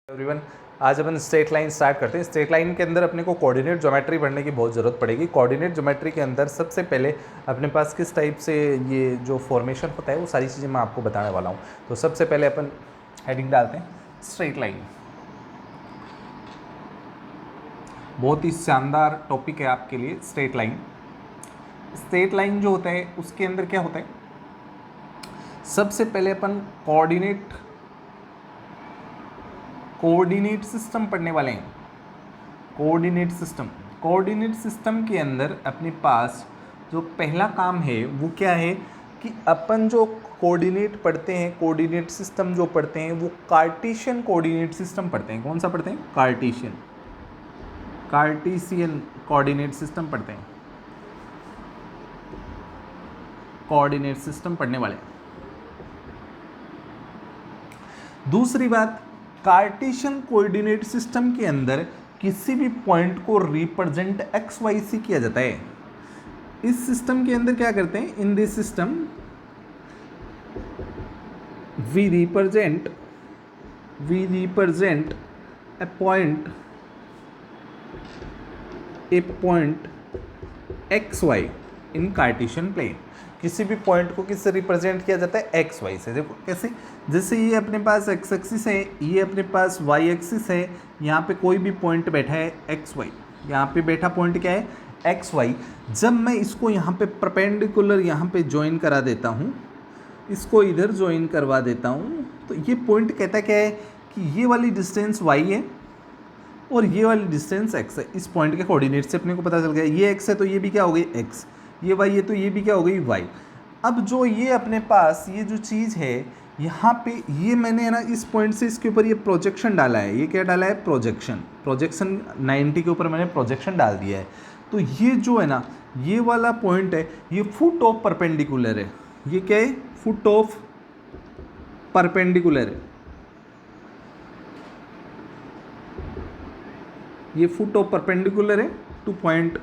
Everyone, आज अपन straight line start करते हैं। स्ट्रेट लाइन के अंदर अपने को कोऑर्डिनेट ज्योमेट्री पढ़ने की बहुत ज़रूरत पड़ेगी। कोऑर्डिनेट ज्योमेट्री के अंदर सबसे पहले अपने पास किस टाइप से ये जो फॉर्मेशन होता है वो सारी चीज़ें मैं आपको बताने वाला हूँ। तो सबसे पहले अपन हेडिंग डालते हैं स्ट्रेट लाइन। बहुत ही शानदार टॉपिक है आपके लिए स्ट्रेट लाइन। स्ट्रेट लाइन जो होता है उसके अंदर क्या होता है, सबसे पहले अपन कोऑर्डिनेट सिस्टम पढ़ने वाले हैं। कोऑर्डिनेट सिस्टम के अंदर अपने पास जो पहला काम है वो क्या है कि अपन जो कोऑर्डिनेट पढ़ते हैं, कोऑर्डिनेट सिस्टम जो पढ़ते हैं वो कार्टेशियन कोऑर्डिनेट सिस्टम पढ़ते हैं। कौन सा पढ़ते हैं? कार्टेशियन कोऑर्डिनेट सिस्टम पढ़ते हैं। कोऑर्डिनेट सिस्टम पढ़ने वाले। दूसरी बात, कार्टेशियन कोऑर्डिनेट सिस्टम के अंदर किसी भी पॉइंट को रिप्रेजेंट एक्स वाई से किया जाता है। इस सिस्टम के अंदर क्या करते हैं? In this system we represent a point x y in Cartesian plane. किसी भी पॉइंट को किससे रिप्रेजेंट किया जाता है? एक्स वाई से। देखो कैसे, जैसे ये अपने पास एक्स एक्सिस है, ये अपने पास वाई एक्सिस है, यहाँ पे कोई भी पॉइंट बैठा है एक्स वाई, यहाँ पे बैठा पॉइंट क्या है? X y. जब मैं इसको यहाँ पे परपेंडिकुलर यहाँ पे ज्वाइन करा देता हूँ, इसको इधर ज्वाइन करवा देता हूँ, तो ये पॉइंट कहता क्या है कि ये वाली डिस्टेंस वाई है और ये वाली डिस्टेंस एक्स है। इस पॉइंट के कोऑर्डिनेट से अपने को पता चल गया ये एक्स है तो ये भी क्या हो गई? एक्स। ये वाई है तो ये भी क्या हो गई? वाई। अब जो ये अपने पास ये जो चीज़ है यहाँ पे, ये मैंने है ना इस पॉइंट से इसके ऊपर ये प्रोजेक्शन डाला है। ये क्या डाला है? प्रोजेक्शन 90 के ऊपर मैंने प्रोजेक्शन डाल दिया है। तो ये जो है ना, ये वाला पॉइंट है, ये फुट ऑफ परपेंडिकुलर है। ये क्या है? फुट ऑफ परपेंडिकुलर है। ये फुट ऑफ परपेंडिकुलर है to point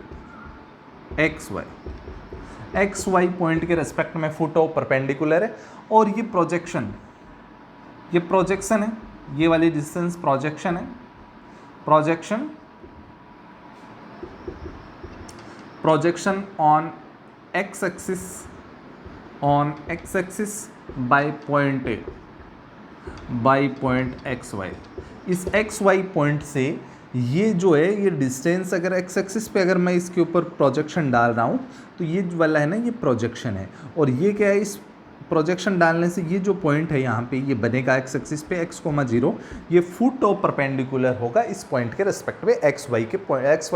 x y point के रेस्पेक्ट में फुट ऑफ परपेंडिकुलर है। और ये प्रोजेक्शन है, ये वाली डिस्टेंस प्रोजेक्शन है। Projection on x axis by point x y. इस एक्स वाई पॉइंट से ये जो है, ये डिस्टेंस अगर एक्स एक्सिस पे अगर मैं इसके ऊपर प्रोजेक्शन डाल रहा हूँ तो ये वाला है ना, ये प्रोजेक्शन है। और ये क्या है? इस प्रोजेक्शन डालने से ये जो पॉइंट है यहाँ पे ये बनेगा एक्स एक्सिस पे x,0। ये फुट ऑफ परपेंडिकुलर होगा इस पॉइंट के रेस्पेक्ट में, एक्स वाई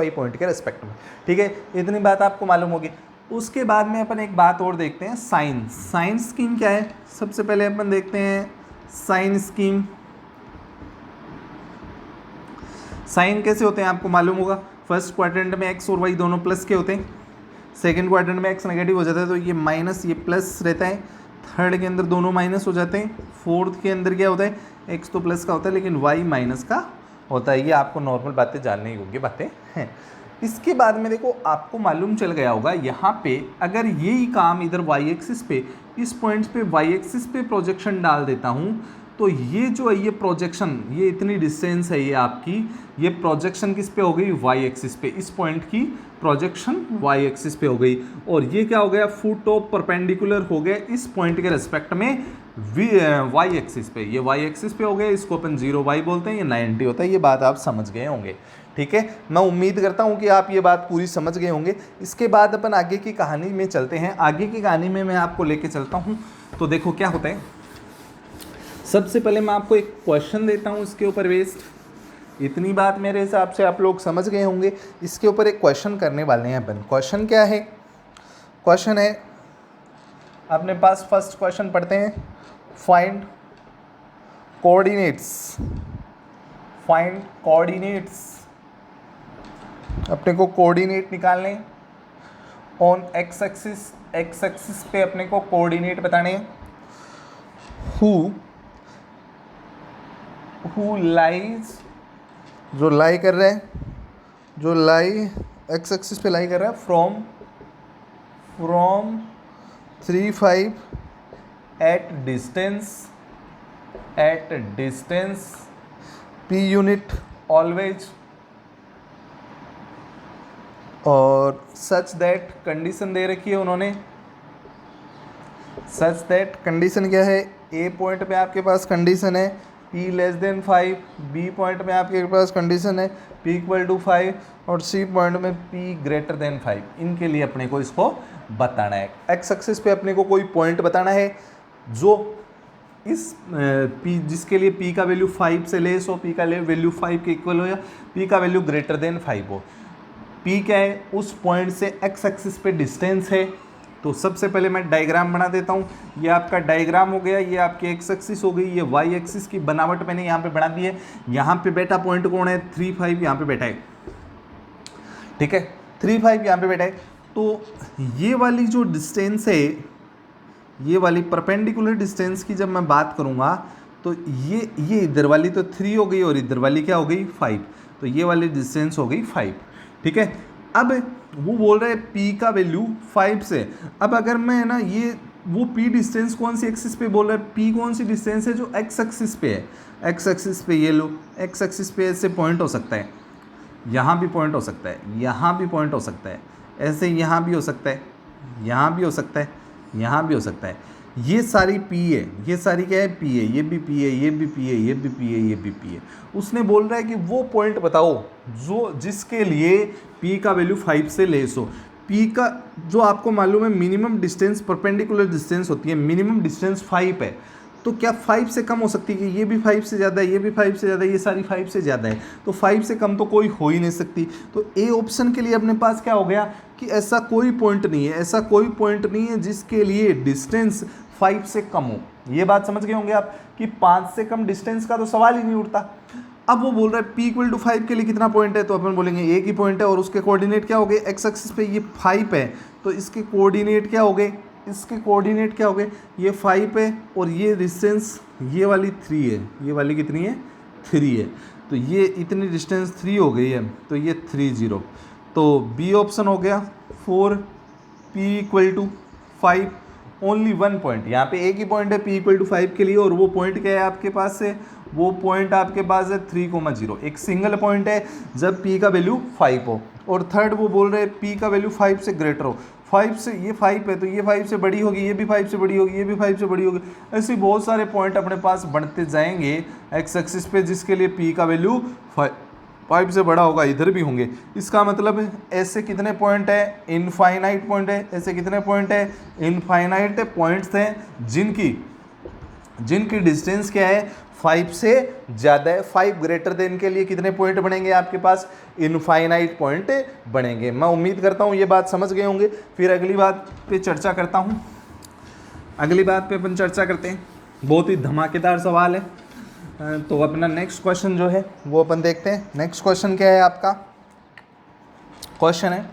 पॉइंट के रेस्पेक्ट में। ठीक है, इतनी बात आपको मालूम होगी। उसके बाद में अपन एक बात और देखते हैं, साइन स्कीम क्या है। सबसे पहले अपन देखते हैं साइन स्कीम। साइन कैसे होते हैं आपको मालूम होगा। फर्स्ट क्वाड्रेंट में एक्स और वाई दोनों प्लस के होते हैं, सेकंड क्वाड्रेंट में एक्स नेगेटिव हो जाता है तो ये माइनस, ये प्लस रहता है, थर्ड के अंदर दोनों माइनस हो जाते हैं, फोर्थ के अंदर क्या होता है? एक्स तो प्लस का होता है लेकिन वाई माइनस का होता है। ये आपको नॉर्मल बातें जानने योग्य बातें हैं। इसके बाद में देखो, आपको मालूम चल गया होगा यहाँ पे अगर यही काम इधर वाई एक्सिस पे, इस पॉइंट पे वाई एक्सिस पे प्रोजेक्शन डाल देता हूँ तो ये जो है, ये प्रोजेक्शन, ये इतनी डिस्टेंस है ये आपकी, ये प्रोजेक्शन किस पे हो गई? वाई एक्सिस पे। इस पॉइंट की प्रोजेक्शन वाई एक्सिस पे हो गई। और ये क्या हो गया? फुट ऑफ परपेंडिकुलर हो गया इस पॉइंट के रेस्पेक्ट में वाई एक्सिस पे। ये वाई एक्सिस पे हो गया, इसको अपन 0y बोलते हैं, ये 90 होता है। ये बात आप समझ गए होंगे। ठीक है, मैं उम्मीद करता हूँ कि आप ये बात पूरी समझ गए होंगे। इसके बाद अपन आगे की कहानी में चलते हैं। आगे की कहानी में मैं आपको लेके चलता हूँ। तो देखो क्या होता है, सबसे पहले मैं आपको एक क्वेश्चन देता हूँ इसके ऊपर बेस्ड। इतनी बात मेरे हिसाब से आप लोग समझ गए होंगे। इसके ऊपर एक क्वेश्चन करने वाले हैं अपन। क्वेश्चन क्या है? क्वेश्चन है अपने पास, फर्स्ट क्वेश्चन पढ़ते हैं, फाइंड कोऑर्डिनेट्स। अपने को कोऑर्डिनेट निकालने ऑन एक्स एक्सिस पे अपने को कोऑर्डिनेट बताने हैं। हु लाइज, जो लाई कर रहा है, जो लाई एक्स एक्सिस पे लाई कर रहा है, from 3,5 at distance P unit always और सच दैट कंडीशन दे रखी है उन्होंने, सच दैट कंडीशन क्या है, ए पॉइंट पे आपके पास कंडीशन है p less than 5, B point में आपके पास कंडीशन है p इक्वल टू 5 और सी पॉइंट में p ग्रेटर देन 5। इनके लिए अपने को इसको बताना है। एक्स एक्सिस पे अपने को कोई पॉइंट बताना है जो इस p जिसके लिए p का वैल्यू 5 से लेस हो, p का वैल्यू 5 के इक्वल हो या p का वैल्यू ग्रेटर देन 5 हो। p क्या है, उस पॉइंट से x एक्सिस पे डिस्टेंस है। तो सबसे पहले मैं डायग्राम बना देता हूँ। ये आपका डायग्राम हो गया, ये आपकी एक्स एक्सिस हो गई, ये वाई एक्सिस की बनावट मैंने यहाँ पे बना दी है। यहाँ पे बैठा पॉइंट कौन है, 3 5 यहाँ पे बैठा है, ठीक है, 3 5 यहाँ पे बैठा है। तो ये वाली जो डिस्टेंस है, ये वाली परपेंडिकुलर डिस्टेंस की जब मैं बात करूँगा तो ये इधर वाली तो 3 हो गई और इधर वाली क्या हो गई 5, तो ये वाली डिस्टेंस हो गई 5, ठीक है। अब वो बोल रहे हैं p का वैल्यू 5 से। अब अगर मैं ना ये वो p डिस्टेंस कौन सी एक्सिस पे बोल रहा है, p कौन सी डिस्टेंस है जो x एक्सिस पे है, x एक्सिस पे ये लो, x एक्सिस पे ऐसे पॉइंट हो सकता है, यहाँ भी पॉइंट हो सकता है, यहाँ भी पॉइंट हो सकता है, ऐसे यहाँ भी हो सकता है, यहाँ भी हो सकता है, यहाँ भी हो सकता है। ये सारी p है, ये सारी क्या है p है, ये भी p है, ये भी p है, ये भी p है, ये भी p है। उसने बोल रहा है कि वो पॉइंट बताओ जो जिसके लिए p का वैल्यू 5 से लेस हो। p का जो आपको मालूम है मिनिमम डिस्टेंस परपेंडिकुलर डिस्टेंस होती है, मिनिमम डिस्टेंस 5 है, तो क्या 5 से कम हो सकती है कि ये भी 5 से ज़्यादा है, ये भी 5 से ज़्यादा है, ये सारी 5 से ज़्यादा है, तो 5 से कम तो कोई हो ही नहीं सकती। तो ए ऑप्शन के लिए अपने पास क्या हो गया कि ऐसा कोई पॉइंट नहीं है, ऐसा कोई पॉइंट नहीं है जिसके लिए डिस्टेंस 5 से कम हो। ये बात समझ गए होंगे आप कि 5 से कम डिस्टेंस का तो सवाल ही नहीं उठता। अब वो बोल रहा है p इक्वल टू 5 के लिए कितना पॉइंट है, तो अपन बोलेंगे एक ही पॉइंट है और उसके कोऑर्डिनेट क्या हो गए, एक्स एक्सिस पे ये 5 है तो इसके कोऑर्डिनेट क्या हो गए, इसके कोऑर्डिनेट क्या हो गए, ये 5 है और ये डिस्टेंस ये वाली 3 है, ये वाली कितनी है 3 है, तो ये इतनी डिस्टेंस 3 हो गई है, तो ये 30, तो बी ऑप्शन हो गया 4 p equal to 5। Only one point, यहाँ पे एक ही पॉइंट है p इक्वल टू 5 के लिए और वो पॉइंट क्या है आपके पास से, वो पॉइंट आपके पास है 3,0, एक सिंगल पॉइंट है जब p का वैल्यू 5 हो। और थर्ड वो बोल रहे हैं p का वैल्यू 5 से ग्रेटर हो, 5 से ये 5 है तो ये 5 से बड़ी होगी, ये भी 5 से बड़ी होगी, ये भी 5 से बड़ी होगी, ऐसे बहुत सारे पॉइंट अपने पास बढ़ते जाएंगे एक्स एक्सिस पे जिसके लिए p का वैल्यू 5 से बड़ा होगा, इधर भी होंगे। इसका मतलब ऐसे कितने पॉइंट है, इनफाइनाइट पॉइंट है, ऐसे कितने पॉइंट है, इनफाइनाइट पॉइंट्स हैं जिनकी डिस्टेंस क्या है 5 से ज़्यादा है। 5 ग्रेटर देन के लिए कितने पॉइंट बनेंगे आपके पास, इनफाइनाइट पॉइंट बनेंगे। मैं उम्मीद करता हूँ ये बात समझ गए होंगे। फिर अगली बात पे चर्चा करता हूँ, अगली बात पे अपन चर्चा करते हैं। बहुत ही धमाकेदार सवाल है, तो अपना नेक्स्ट क्वेश्चन जो है वो अपन देखते हैं। नेक्स्ट क्वेश्चन क्या है आपका, क्वेश्चन है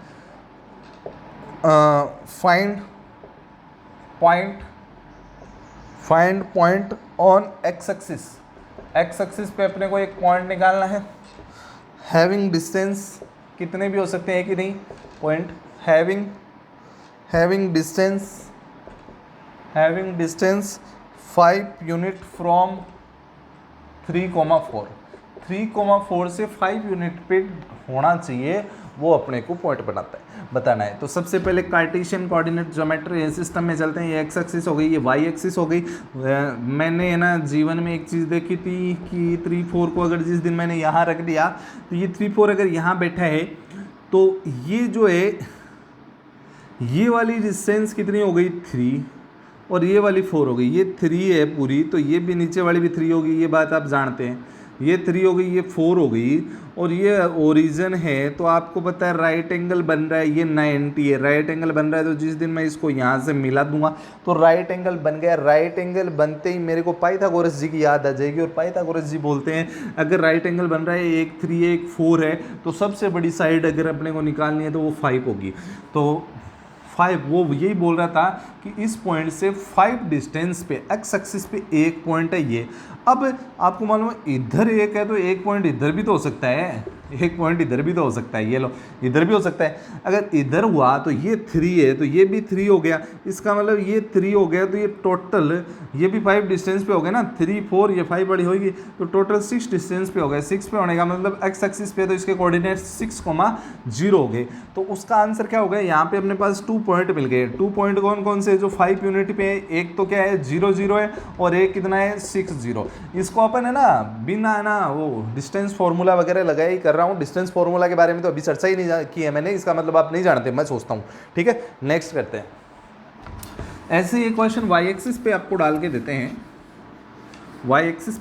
find point on x axis. X axis पे अपने को एक पॉइंट निकालना है हैविंग डिस्टेंस, कितने भी हो सकते हैं कि नहीं point, having distance 5 unit from 3,4 से 5 यूनिट पे होना चाहिए, वो अपने को पॉइंट बताना है। तो सबसे पहले कार्टेशियन कोऑर्डिनेट ज्योमेट्री सिस्टम में चलते हैं। ये एक्स एक्सिस हो गई, ये वाई एक्सिस हो गई। मैंने है ना जीवन में एक चीज़ देखी थी कि 3 4 को अगर जिस दिन मैंने यहाँ रख दिया तो ये 3 4 अगर यहाँ बैठा है तो ये जो है ये वाली डिस्टेंस कितनी हो गई 3 और ये वाली 4 हो गई, ये 3 है पूरी, तो ये भी नीचे वाली भी 3 होगी, ये बात आप जानते हैं। ये 3 हो गई, ये 4 हो गई और ये ओरिजिन है, तो आपको पता है राइट एंगल बन रहा है, ये 90 है, राइट एंगल बन रहा है। तो जिस दिन मैं इसको यहाँ से मिला दूंगा तो राइट एंगल बन गया। राइट एंगल बनते ही मेरे को पाइथागोरस जी की याद आ जाएगी और पाइथागोरस जी बोलते हैं अगर राइट एंगल बन रहा है, एक 3 है एक 4 है, तो सबसे बड़ी साइड अगर अपने को निकालनी है तो वो 5 होगी। तो 5 वो यही बोल रहा था कि इस पॉइंट से 5 डिस्टेंस पे एक्स एक्सिस पे एक पॉइंट है ये। अब आपको मालूम है इधर एक है तो एक पॉइंट इधर भी तो हो सकता है, एक पॉइंट इधर भी तो हो सकता है, ये लो इधर भी हो सकता है। अगर इधर हुआ तो ये 3 है तो ये भी 3 हो गया, इसका मतलब ये 3 हो गया तो ये टोटल ये भी 5 डिस्टेंस पे हो गया ना, 3 4 ये 5 बड़ी होगी तो टोटल 6 डिस्टेंस पे हो गया। 6 पे होने का मतलब एक्स एक्सिस पे तो इसके कोऑर्डिनेट 6,0 हो गए। तो उसका आंसर क्या हो गया, यहाँ पे अपने पास 2 पॉइंट मिल गए। 2 पॉइंट कौन कौन से जो 5 यूनिट पे है, एक तो क्या है 0 0 है और एक कितना है 6 0। इसको अपन है ना बिना है ना वो डिस्टेंस फार्मूला वगैरह लगाया ही कर रहा हूँ। डिस्टेंस फार्मूला के बारे में तो अभी चर्चा ही नहीं की है मैंने, इसका मतलब आप नहीं जानते, मैं सोचता हूँ। ठीक है, नेक्स्ट करते हैं। ऐसे ही एक क्वेश्चन वाई एक्सिस पे आपको डाल के देते हैं। वाई एक्सिस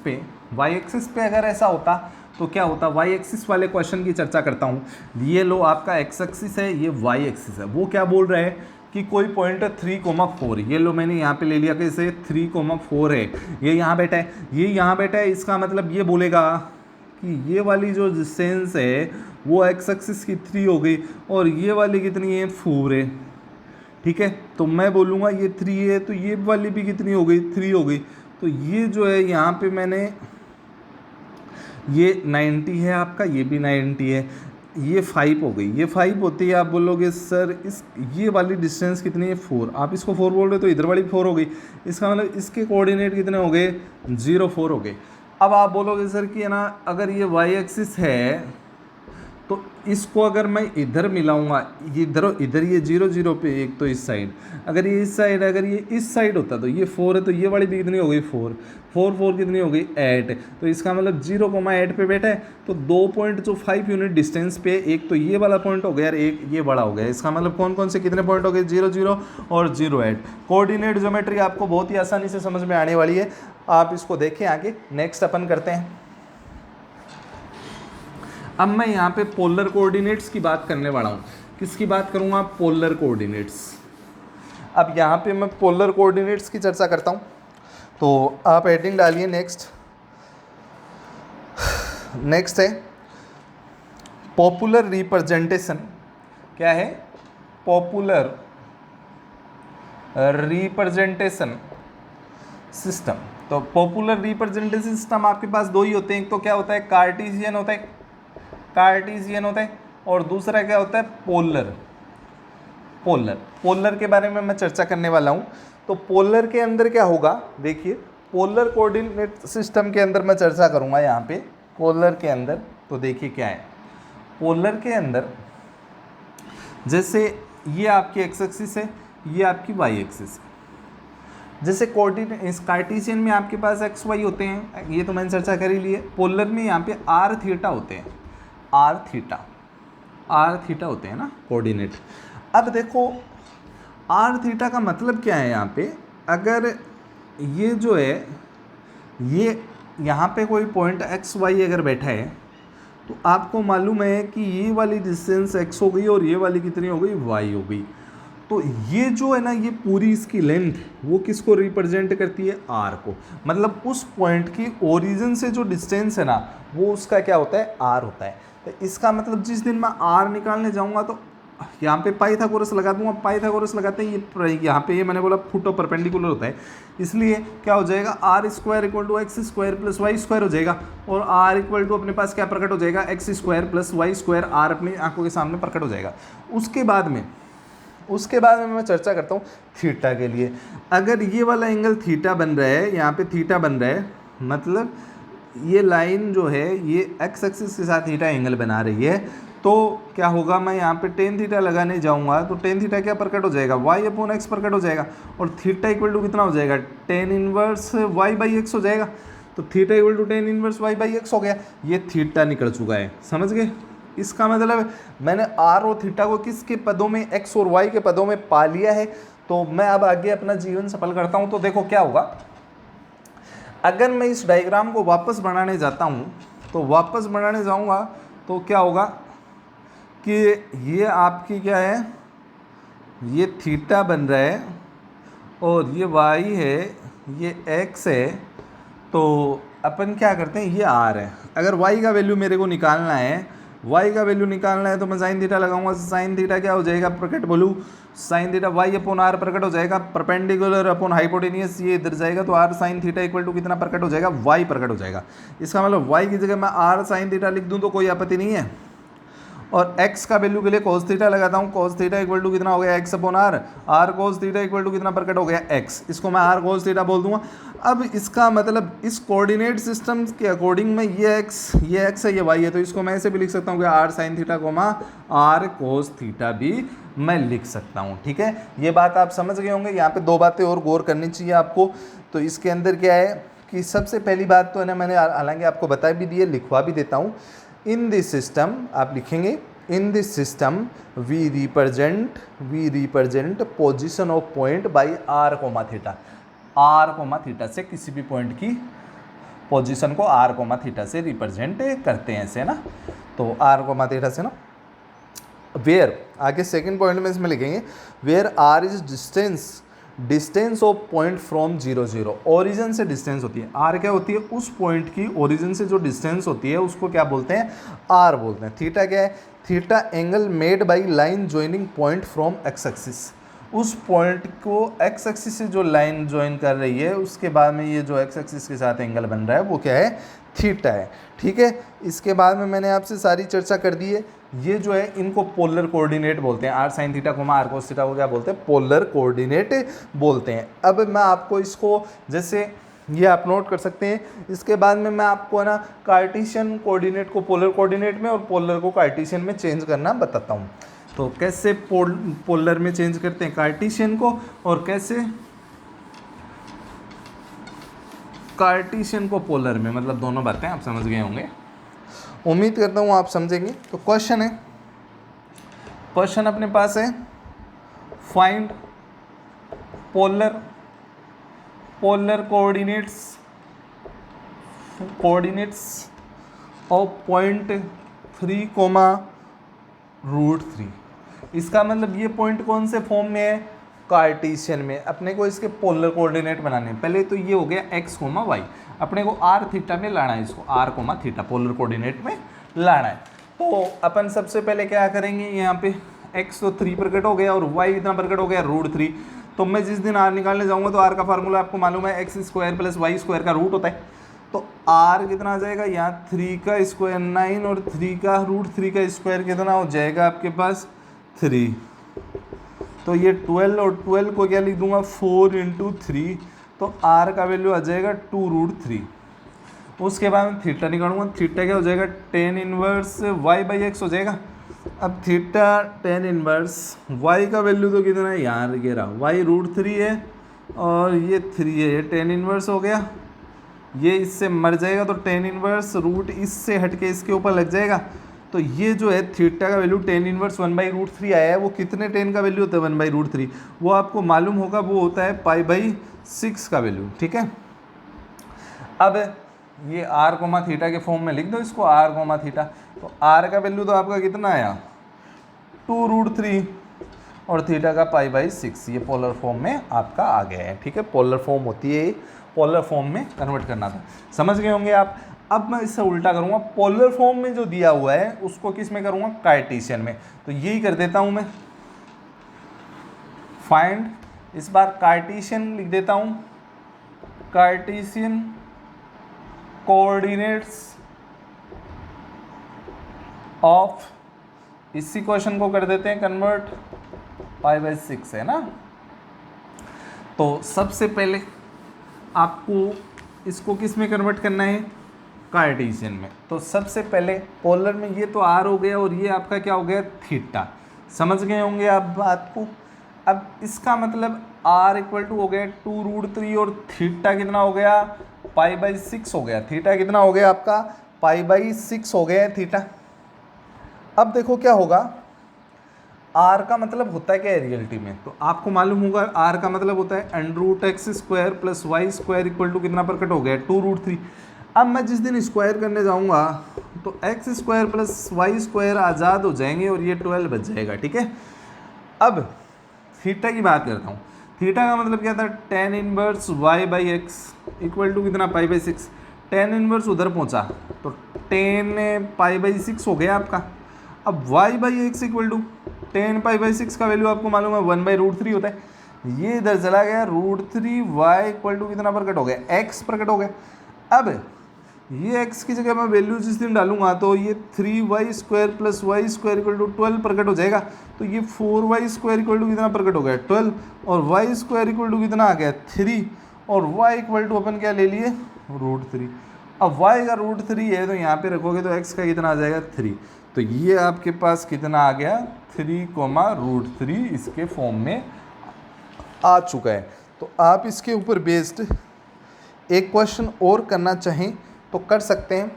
पे अगर ऐसा होता तो क्या होता, वाई एक्सिस वाले क्वेश्चन की चर्चा करता हूँ। ये लो आपका एक्स एक्सिस है, ये वाई एक्सिस है। वो क्या बोल रहा है कि कोई पॉइंट 3,4, ये लो मैंने यहाँ पे ले लिया कि इसे 3,4 है, ये यहाँ बैठा है, ये यहाँ बैठा है। इसका मतलब ये बोलेगा कि ये वाली जो डिस्टेंस है वो एक्स एक्सिस की 3 हो गई और ये वाली कितनी है 4 है। ठीक है, तो मैं बोलूँगा ये 3 है तो ये वाली भी कितनी हो गई 3 हो गई। तो ये जो है यहाँ पे मैंने ये 90 है आपका, ये भी 90 है, ये 5 हो गई, ये 5 होती है। आप बोलोगे सर इस ये वाली डिस्टेंस कितनी है 4, आप इसको 4 बोल रहे हो तो इधर वाली 4 हो गई। इसका मतलब इसके कोऑर्डिनेट कितने हो गए 0 4 हो गए। अब आप बोलोगे सर कि है ना अगर ये वाई एक्सिस है तो इसको अगर मैं इधर मिलाऊंगा, इधर ये 0 0 पे एक तो इस साइड, अगर ये इस साइड, अगर ये इस साइड होता तो ये 4 है तो ये वाली भी कितनी हो गई 4 4 4 कितनी हो गई 8। तो इसका मतलब 0,8 पे बैठा है। तो 2 पॉइंट जो 5 यूनिट डिस्टेंस पे, एक तो ये वाला पॉइंट हो गया और एक ये बड़ा हो गया। इसका मतलब कौन कौन से कितने पॉइंट हो गए 0 0 और 0 8। कोऑर्डिनेट ज्योमेट्री आपको बहुत ही आसानी से समझ में आने वाली है, आप इसको देखें आगे। नेक्स्ट अपन करते हैं। अब मैं यहाँ पे पोलर कोऑर्डिनेट्स की बात करने वाला हूँ। किसकी बात करूँगा, पोलर कोऑर्डिनेट्स। अब यहाँ पे मैं पोलर कोऑर्डिनेट्स की चर्चा करता हूँ, तो आप हेडिंग डालिए नेक्स्ट है पॉपुलर रिप्रेजेंटेशन। क्या है, पॉपुलर रिप्रेजेंटेशन सिस्टम। तो पॉपुलर रिप्रेजेंटेशन सिस्टम आपके पास दो ही होते हैं, एक तो क्या होता है कार्टेशियन होता है और दूसरा क्या होता है पोलर के बारे में मैं चर्चा करने वाला हूँ। तो पोलर के अंदर क्या होगा, देखिए पोलर कोऑर्डिनेट सिस्टम के अंदर मैं चर्चा करूँगा यहाँ पे पोलर के अंदर। तो देखिए क्या है पोलर के अंदर, जैसे ये आपकी एक्स एक्सिस है, ये आपकी वाई एक्सिस है। जैसे कोऑर्डिनेट इस कार्टेशियन में आपके पास एक्स वाई होते हैं, ये तो मैंने चर्चा कर ही ली है। पोलर में यहाँ पे आर थीटा होते हैं, आर थीटा होते हैं ना कोऑर्डिनेट। अब देखो आर थीटा का मतलब क्या है यहाँ पे, अगर ये जो है ये यहाँ पे कोई पॉइंट एक्स वाई अगर बैठा है तो आपको मालूम है कि ये वाली डिस्टेंस एक्स हो गई और ये वाली कितनी हो गई वाई हो गई। तो ये जो है ना ये पूरी इसकी लेंथ वो किसको रिप्रेजेंट करती है, आर को। मतलब उस पॉइंट की ओरिजिन से जो डिस्टेंस है ना वो उसका क्या होता है, आर होता है। तो इसका मतलब जिस दिन मैं आर निकालने जाऊंगा तो यहाँ पे पाइथागोरस लगा दूंगा। पाइथागोरस लगाते हैं ये यहाँ पे ये मैंने बोला फुटो परपेंडिकुलर होता है, इसलिए क्या हो जाएगा r square equal to x square plus y square हो जाएगा। और आर इक्वल टू अपने पास क्या प्रकट हो जाएगा, x square plus y square, r अपनी आंखों के सामने प्रकट हो जाएगा। उसके बाद में मैं चर्चा करता हूँ थीटा के लिए। अगर ये वाला एंगल थीटा बन रहा है, यहाँ पे थीटा बन रहा है, मतलब ये लाइन जो है ये एक्स एक्सिस के साथ थीटा एंगल बना रही है, तो क्या होगा मैं यहाँ पे टेन थीटा लगाने जाऊँगा तो टेन थीटा क्या प्रकट हो जाएगा, वाई अपॉन एक्स प्रकट हो जाएगा। और थीटा इक्वल टू कितना हो जाएगा, tan inverse y by x हो जाएगा। तो theta equal to tan inverse y by x हो गया, ये थीटा निकल चुका है, समझ गए। इसका मतलब मैंने आर और थीटा को किसके पदों में, एक्स और वाई के पदों में पा लिया है। तो मैं अब आगे अपना जीवन सफल करता हूँ। तो देखो क्या होगा, अगर मैं इस डायग्राम को वापस बनाने जाता हूँ तो वापस बनाने जाऊँगा तो क्या होगा कि ये आपकी क्या है, ये थीटा बन रहा है और ये वाई है, ये एक्स है। तो अपन क्या करते हैं, ये आर है। अगर वाई का वैल्यू मेरे को निकालना है वाई का वैल्यू निकालना है तो मैं साइन थीटा लगाऊंगा, साइन थीटा क्या हो जाएगा, प्रकट बोलूँ, sine theta y upon r प्रकट हो जाएगा, परपेंडिकुलर अपॉन हाइपोटेनियस ये इधर जाएगा तो r sine theta equal to कितना प्रकट हो जाएगा, वाई प्रकट हो जाएगा। इसका मतलब वाई की जगह मैं आर साइन थीटा लिख दूँ तो कोई आपत्ति नहीं है। और x का वैल्यू के लिए cos थीटा लगाता हूँ, cos थीटा इक्वल टू कितना हो गया x upon r, r cos theta equal to कितना प्रकट हो गया x, इसको मैं आर cos थीटा बोल दूंगा। अब इसका मतलब इस कोऑर्डिनेट सिस्टम के अकॉर्डिंग में ये x है ये y है, तो इसको मैं ऐसे भी लिख सकता हूँ कि r sine theta comma r cos theta भी मैं लिख सकता हूँ। ठीक है, ये बात आप समझ गए होंगे। यहाँ पे दो बातें और गौर करनी चाहिए आपको। तो इसके अंदर क्या है कि सबसे पहली बात तो है ना, मैंने हालांकि आपको बता भी दी है, लिखवा भी देता हूँ। इन दिस सिस्टम आप लिखेंगे, in this system we represent position of point by r comma theta. R comma theta से किसी भी पॉइंट की पोजीशन को आर कोमा थीटा से रिप्रेजेंट करते हैं ऐसे ना, तो आर कोमा थीटा से ना। वेयर आगे सेकंड पॉइंट में इसमें लिखेंगे, where r is distance of point from 0 0, origin से डिस्टेंस होती है। आर क्या होती है, उस पॉइंट की ओरिजिन से जो डिस्टेंस होती है उसको क्या बोलते हैं, आर बोलते हैं। थीटा क्या है, theta angle made by line joining point from x axis, उस पॉइंट को एक्स एक्सिस से जो लाइन ज्वाइन कर रही है उसके बाद में ये जो एक्स एक्सिस के साथ एंगल बन रहा है वो क्या है, थीटा है। ठीक है, इसके बाद में मैंने आपसे सारी चर्चा कर दी है। ये जो है इनको पोलर कोऑर्डिनेट बोलते हैं, r sine theta comma r cos theta को क्या बोलते हैं, पोलर कोऑर्डिनेट बोलते हैं। अब मैं आपको इसको जैसे ये आप नोट कर सकते हैं। इसके बाद में मैं आपको है ना कार्टेशियन कोऑर्डिनेट को पोलर कोऑर्डिनेट में और पोलर को कार्टेशियन में चेंज करना बताता हूँ। तो कैसे पोलर में चेंज करते हैं कार्टेशियन को, और कैसे कार्टेशियन को पोलर में, मतलब दोनों बातें आप समझ गए होंगे, उम्मीद करता हूँ आप समझेंगे। तो क्वेश्चन है, क्वेश्चन अपने पास है, find polar coordinates of point 3, √3। इसका मतलब ये पॉइंट कौन से फॉर्म में है, कार्टेशियन में। अपने को इसके पोलर कोऑर्डिनेट बनाने हैं। पहले तो ये हो गया x, y, अपने को आर थीटा में लाना है, इसको आर थीटा पोलर कोऑर्डिनेट में लाना है। तो अपन सबसे पहले क्या करेंगे, यहाँ पे x तो 3 प्रकट हो गया और y इतना प्रकट हो गया √3। तो मैं जिस दिन r निकालने जाऊँगा तो r का फार्मूला आपको मालूम है, x² + y² का रूट होता है। तो r कितना आ जाएगा, यहाँ 3 का स्क्वायर 9 और 3 का √3 का स्क्वायर कितना हो जाएगा आपके पास 3। तो ये 12 और 12 को क्या लिख दूंगा 4 × 3, तो r का वैल्यू आ जाएगा 2√3। उसके बाद में थीटा निकालूंगा, थीटा क्या हो जाएगा tan इनवर्स y/x हो जाएगा। अब थीटा tan इनवर्स y का वैल्यू तो कितना है यार, ये रहा y √3 है और ये 3 है, ये tan इनवर्स हो गया, ये इससे मर जाएगा तो tan इनवर्स रूट इससे हट के इसके ऊपर लग जाएगा। तो ये जो है थीटा का वैल्यू tan इनवर्स 1/√3 आया है। वो कितने tan का वैल्यू होता है 1/√3, वो आपको मालूम होगा, वो होता है π/6 का वैल्यू। ठीक है, अब ये r, थीटा के फॉर्म में लिख दो इसको, r, थीटा। तो r का वैल्यू तो आपका कितना आया 2√3 और थीटा का π/6, ये पोलर फॉर्म में आपका आ गया है। ठीक है, पोलर फॉर्म होती है, पोलर फॉर्म में कन्वर्ट करना था, समझ गए होंगे आप। अब मैं इससे उल्टा करूंगा, पोलर फॉर्म में जो दिया हुआ है उसको किस में करूंगा, कार्टेशियन में। तो यही कर देता हूं मैं, फाइंड, इस बार कार्टेशियन लिख देता हूं, कार्टेशियन कोऑर्डिनेट्स ऑफ, इसी क्वेश्चन को कर देते हैं कन्वर्ट, π/6 है ना। तो सबसे पहले आपको इसको किस में कन्वर्ट करना है, कार्टेशियन में। तो सबसे पहले पोलर में ये तो r हो गया और ये आपका क्या हो गया थीटा, समझ गए होंगे आप बात को। अब इसका मतलब r इक्वल टू हो गया 2√3 और थीटा कितना हो गया π/6 हो गया। थीटा कितना हो गया आपका π/6 हो गया थीटा। अब देखो क्या होगा, r का मतलब होता है क्या है रियलिटी में, तो आपको मालूम होगा r का मतलब होता है √x² + y² इक्वल टू कितना प्रकट हो गया 2√3। अब मैं जिस दिन स्क्वायर करने जाऊंगा तो x² + y² आज़ाद हो जाएंगे और ये 12 बच जाएगा। ठीक है, अब थीटा की बात करता हूँ। थीटा का मतलब क्या था, tan inverse y/x equal to कितना π/6। tan इनवर्स उधर पहुँचा तो tan π/6 हो गया आपका। अब y by x equal to 10π/6 का वैल्यू आपको मालूम है 1/√3 होता है। ये इधर चला गया √3 y इक्वल टू कितना प्रकट हो गया, x प्रकट हो गया। अब ये x की जगह मैं वैल्यू जिस दिन डालूंगा तो ये 3y² + y² इक्वल टू 12 प्रकट हो जाएगा। तो ये 4y² इक्वल टू कितना प्रकट हो गया 12, और y² इक्वल टू कितना आ गया 3, और y इक्वल टू अपन क्या ले लिए √3। अब y का √3 है तो यहाँ पे रखोगे तो x का कितना आ जाएगा 3। तो ये आपके पास कितना आ गया 3, इसके फॉर्म में आ चुका है। तो आप इसके ऊपर बेस्ड एक क्वेश्चन और करना चाहें तो कर सकते हैं,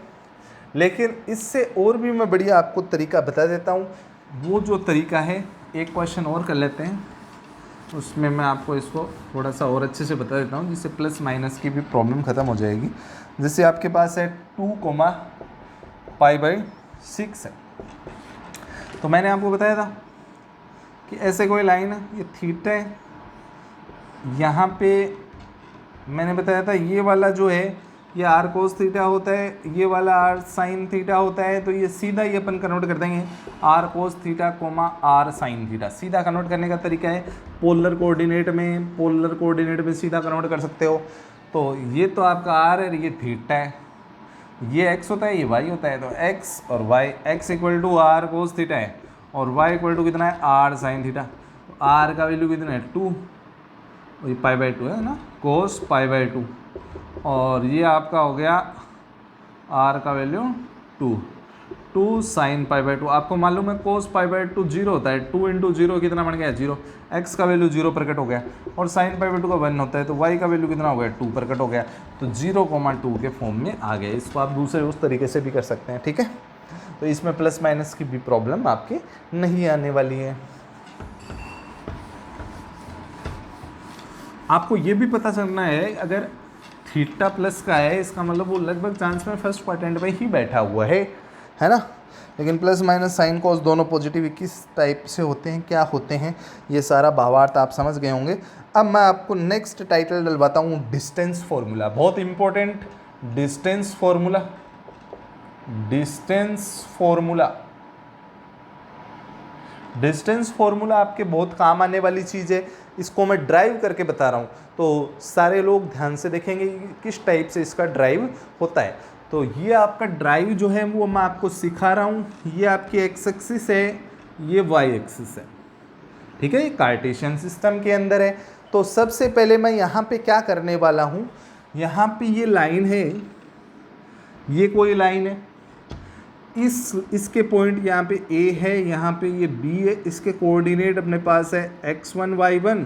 लेकिन इससे और भी मैं बढ़िया आपको तरीका बता देता हूँ। वो जो तरीका है, एक क्वेश्चन और कर लेते हैं, उसमें मैं आपको इसको थोड़ा सा और अच्छे से बता देता हूँ, जिससे प्लस माइनस की भी प्रॉब्लम ख़त्म हो जाएगी। जैसे आपके पास है 2π/6 है, तो मैंने आपको बताया था कि ऐसे कोई लाइन है, ये थीटा है, यहाँ पे मैंने बताया था ये वाला जो है ये r cos थीटा होता है, ये वाला r sin थीटा होता है। तो ये सीधा ही अपन कन्वर्ट कर देंगे r cos theta r sin theta. सीधा कन्वर्ट करने का तरीका है पोलर कोऑर्डिनेट में सीधा कन्वर्ट कर सकते हो। तो ये तो आपका r है, ये थीटा है, ये x होता है, ये y होता है। तो x और y, x equal to r cos theta है और y इक्वल टू कितना है r sin थीटा। तो r का वैल्यू कितना है 2, ये π/2 है ना, cos π/2, और ये आपका हो गया r का वैल्यू 2 sin π/2। आपको मालूम है cos π/2 0 होता है, 2 × 0 कितना बन गया 0, x का वैल्यू 0 प्रकट हो गया, और sin π/2 का 1 होता है, तो y का वैल्यू कितना हो गया 2 प्रकट हो गया। तो 0,2 के फॉर्म में आ गया। इसको आप दूसरे उस तरीके से भी कर सकते हैं, ठीक है। तो इसमें प्लस माइनस की भी प्रॉब्लम आपकी नहीं आने वाली है। आपको ये भी पता चलना है, अगर थीटा प्लस का है इसका मतलब वो लगभग चांस में फर्स्ट क्वाड्रेंट में ही बैठा हुआ है ना। लेकिन प्लस माइनस साइन कॉस दोनों पॉजिटिव किस टाइप से होते हैं, क्या होते हैं, ये सारा भावार्थ आप समझ गए होंगे। अब मैं आपको नेक्स्ट टाइटल डलवाता हूँ, डिस्टेंस फॉर्मूला। बहुत इंपॉर्टेंट, डिस्टेंस फॉर्मूला आपके बहुत काम आने वाली चीज़ है। इसको मैं ड्राइव करके बता रहा हूँ, तो सारे लोग ध्यान से देखेंगे कि किस टाइप से इसका ड्राइव होता है। तो ये आपका ड्राइव जो है वो मैं आपको सिखा रहा हूँ। ये आपकी एक्स एक्सिस है, ये वाई एक्सिस है, ठीक है, ये कार्टेशियन सिस्टम के अंदर है। तो सबसे पहले मैं यहाँ पे क्या करने वाला हूँ, यहाँ पे ये लाइन है, ये कोई लाइन है, इसके पॉइंट यहाँ पे A है, यहाँ पे ये B है, इसके कोऑर्डिनेट अपने पास है x1 y1,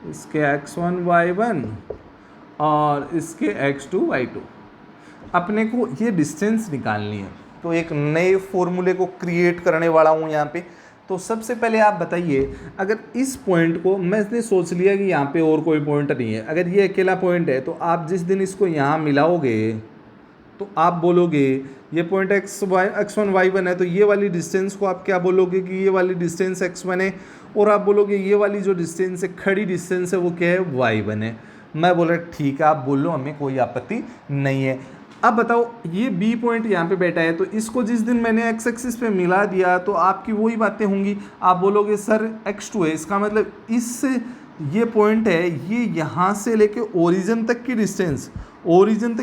इसके x1 y1 और इसके x2 y2। अपने को ये डिस्टेंस निकालनी है, तो एक नए फॉर्मूले को क्रिएट करने वाला हूँ यहाँ पे। तो सबसे पहले आप बताइए, अगर इस पॉइंट को मैंने सोच लिया कि यहाँ पे और कोई पॉइंट नहीं है, अगर ये अकेला पॉइंट है, तो आप जिस दिन इसको यहाँ मिलाओगे तो आप बोलोगे ये पॉइंट x1 y1 है, तो ये वाली डिस्टेंस को आप क्या बोलोगे कि ये वाली डिस्टेंस x1 है, और आप बोलोगे ये वाली जो डिस्टेंस है, खड़ी डिस्टेंस है, वो क्या है y1 है। मैं बोला ठीक है, आप बोल लो, हमें कोई आपत्ति नहीं है। अब बताओ, ये B पॉइंट यहाँ पे बैठा है, तो इसको जिस दिन मैंने x एक्सिस पे मिला दिया तो आपकी वही बातें होंगी। आप बोलोगे सर x2 है, इसका मतलब इस ये पॉइंट है, ये यहाँ से लेके ओरिजिन तक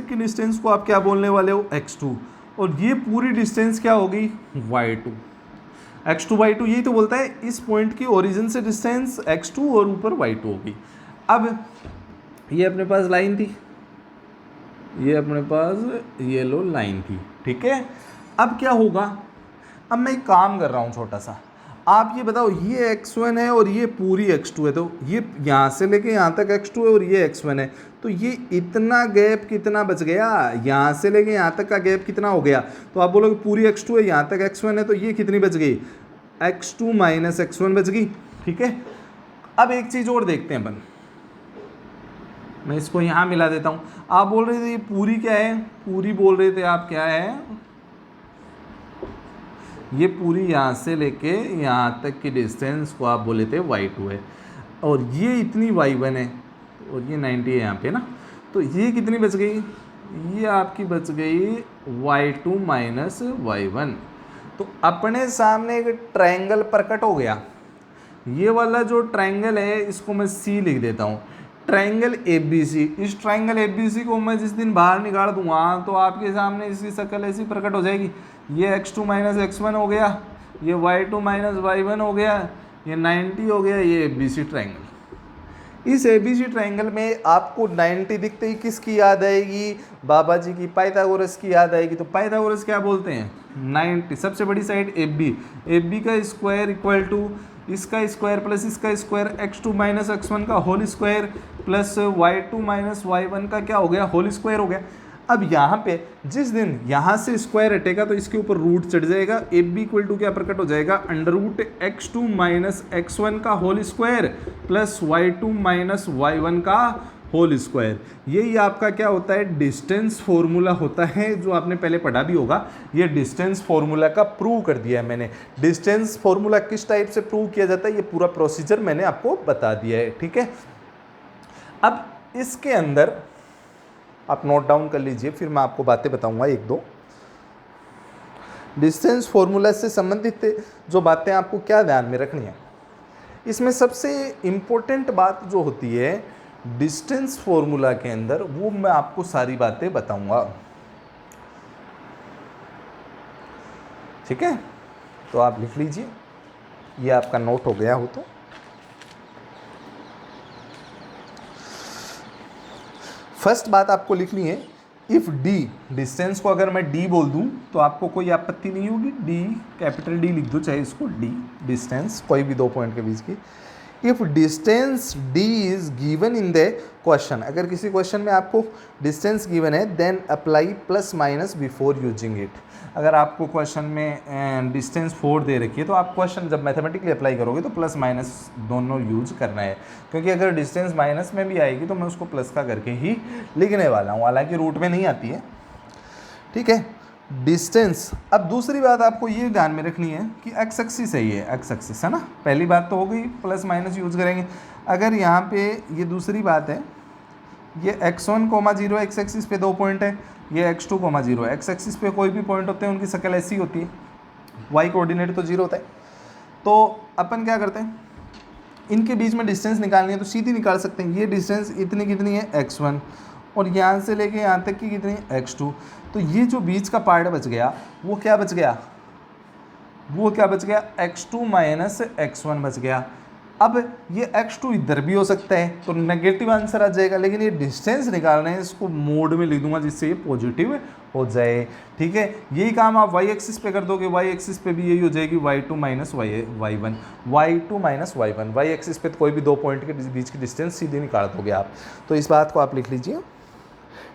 की डिस्टेंस को आप क्या बोलने वाले हो x2, और ये पूरी डिस्टेंस क्या होगी y2। x2 y2 यही तो बोलता है, इस पॉइंट की ओरिजिन से डिस्टेंस x2 और ऊपर y2 होगी। अब ये अपने पास लाइन थी, ये अपने पास ये लो लाइन थी, ठीक है। अब क्या होगा, अब मैं एक काम कर रहा हूँ छोटा सा, आप ये बताओ, ये x1 है और ये पूरी x2 है, तो ये यहाँ से लेके यहाँ तक x2 है और ये x1 है, तो ये इतना गैप कितना बच गया, यहाँ से लेके यहाँ तक का गैप कितना हो गया। तो आप बोलोगे पूरी x2 है, यहाँ तक x1 है, तो ये कितनी बच गई, x2 माइनस x1 बच गई, ठीक है। अब एक चीज़ और देखते हैं अपन, मैं इसको यहाँ मिला देता हूँ। आप बोल रहे थे ये पूरी क्या है, पूरी बोल रहे थे आप क्या है, ये पूरी यहाँ से लेके यहाँ तक की डिस्टेंस को आप बोले थे y2 है, और ये इतनी y1 है, और ये 90 है यहाँ पे ना, तो ये कितनी बच गई, ये आपकी बच गई y2 माइनस y1। तो अपने सामने एक ट्रायंगल प्रकट हो गया। ये वाला जो ट्रायंगल है इसको मैं सी लिख देता हूँ, ट्रायंगल ABC। इस ट्रायंगल ABC को मैं जिस दिन बाहर निकाल दूंगा तो आपके सामने इसकी शक्ल ऐसी प्रकट हो जाएगी। ये x2 माइनस x1 हो गया, ये y2 माइनस y1 हो गया, ये 90 हो गया, ये ABC ट्रायंगल। इस ABC ट्रायंगल में आपको 90 दिखते ही किसकी याद आएगी? बाबा जी की, पाइथागोरस की याद आएगी। तो पाइथागोरस क्या बोलते हैं? 90। सबसे बड़ी साइड AB का स्क्वायर इक्वल टू इसका स्क्वायर प्लस इसका स्क्वायर, x2 माइनस x1 का whole square plus y2 minus y1 का क्या हो गया? होल स्क्वायर हो गया। अब यहाँ पे जिस दिन यहाँ से स्क्वायर हटेगा तो इसके ऊपर रूट चढ़ जाएगा। AB इक्वल टू क्या प्रकट हो जाएगा? Under root x2 minus x1 का whole square plus y2 minus y1 का होल स्क्वायर। यही आपका क्या होता है? डिस्टेंस फॉर्मूला होता है, जो आपने पहले पढ़ा भी होगा। ये डिस्टेंस फॉर्मूला का प्रूव कर दिया है मैंने। डिस्टेंस फॉर्मूला किस टाइप से प्रूव किया जाता है ये पूरा प्रोसीजर मैंने आपको बता दिया है, ठीक है। अब इसके अंदर आप नोट डाउन कर लीजिए, फिर मैं आपको बातें बताऊंगा एक दो। डिस्टेंस फॉर्मूला से संबंधित जो बातें आपको क्या ध्यान में रखनी है, इसमें सबसे इम्पोर्टेंट बात जो होती है डिस्टेंस फॉर्मूला के अंदर, वो मैं आपको सारी बातें बताऊंगा, ठीक है। तो आप लिख लीजिए, ये आपका नोट हो गया हो तो। फर्स्ट बात आपको लिखनी है, इफ डी, डिस्टेंस को अगर मैं डी बोल दूं तो आपको कोई आपत्ति नहीं होगी। डी, कैपिटल डी लिख दो, चाहे इसको डी, डिस्टेंस कोई भी दो पॉइंट के बीच की। If distance d is given in the question, अगर किसी क्वेश्चन में आपको डिस्टेंस गिवन है, then apply plus minus before using it. अगर आपको क्वेश्चन में डिस्टेंस 4 दे रखी है तो आप क्वेश्चन जब मैथमेटिकली अप्लाई करोगे तो प्लस माइनस दोनों यूज करना है, क्योंकि अगर डिस्टेंस माइनस में भी आएगी तो मैं उसको प्लस का करके ही लिखने वाला हूँ, हालांकि रूट में नहीं आती है, ठीक है। डिस्टेंस, अब दूसरी बात आपको ये ध्यान में रखनी है कि एक्स एक्सिस है, ये एक्स एक्सिस है ना, पहली बात तो हो गई, प्लस माइनस यूज करेंगे। अगर यहाँ पे ये दूसरी बात है, ये x1, 0 एक्स एक्सिस पे 2 पॉइंट है, ये x2, 0 एक्स एक्सिस पे कोई भी पॉइंट होते हैं उनकी शक्ल ऐसी होती है, y कोऑर्डिनेट तो 0 होता है। तो अपन क्या करते हैं, इनके बीच में डिस्टेंस निकालनी है तो सीधी निकाल सकते हैं। ये डिस्टेंस इतनी कितनी है? x1, और यहाँ से लेके यहाँ तक की कितनी? x2। तो ये जो बीच का पार्ट बच गया वो क्या बच गया? वो क्या बच गया? x2 माइनस x1 बच गया। अब ये x2 इधर भी हो सकता है तो नेगेटिव आंसर आ जाएगा, लेकिन ये डिस्टेंस निकालना है, इसको मोड में लिख दूंगा जिससे ये पॉजिटिव हो जाए, ठीक है। यही काम आप y एक्सिस पे कर दोगे, y एक्सिस पे भी यही हो जाएगी, y2 minus y1, y2 minus y1। y axis पे तो कोई भी दो पॉइंट के बीच की डिस्टेंस सीधे निकाल दोगे आप। तो इस बात को आप लिख लीजिए,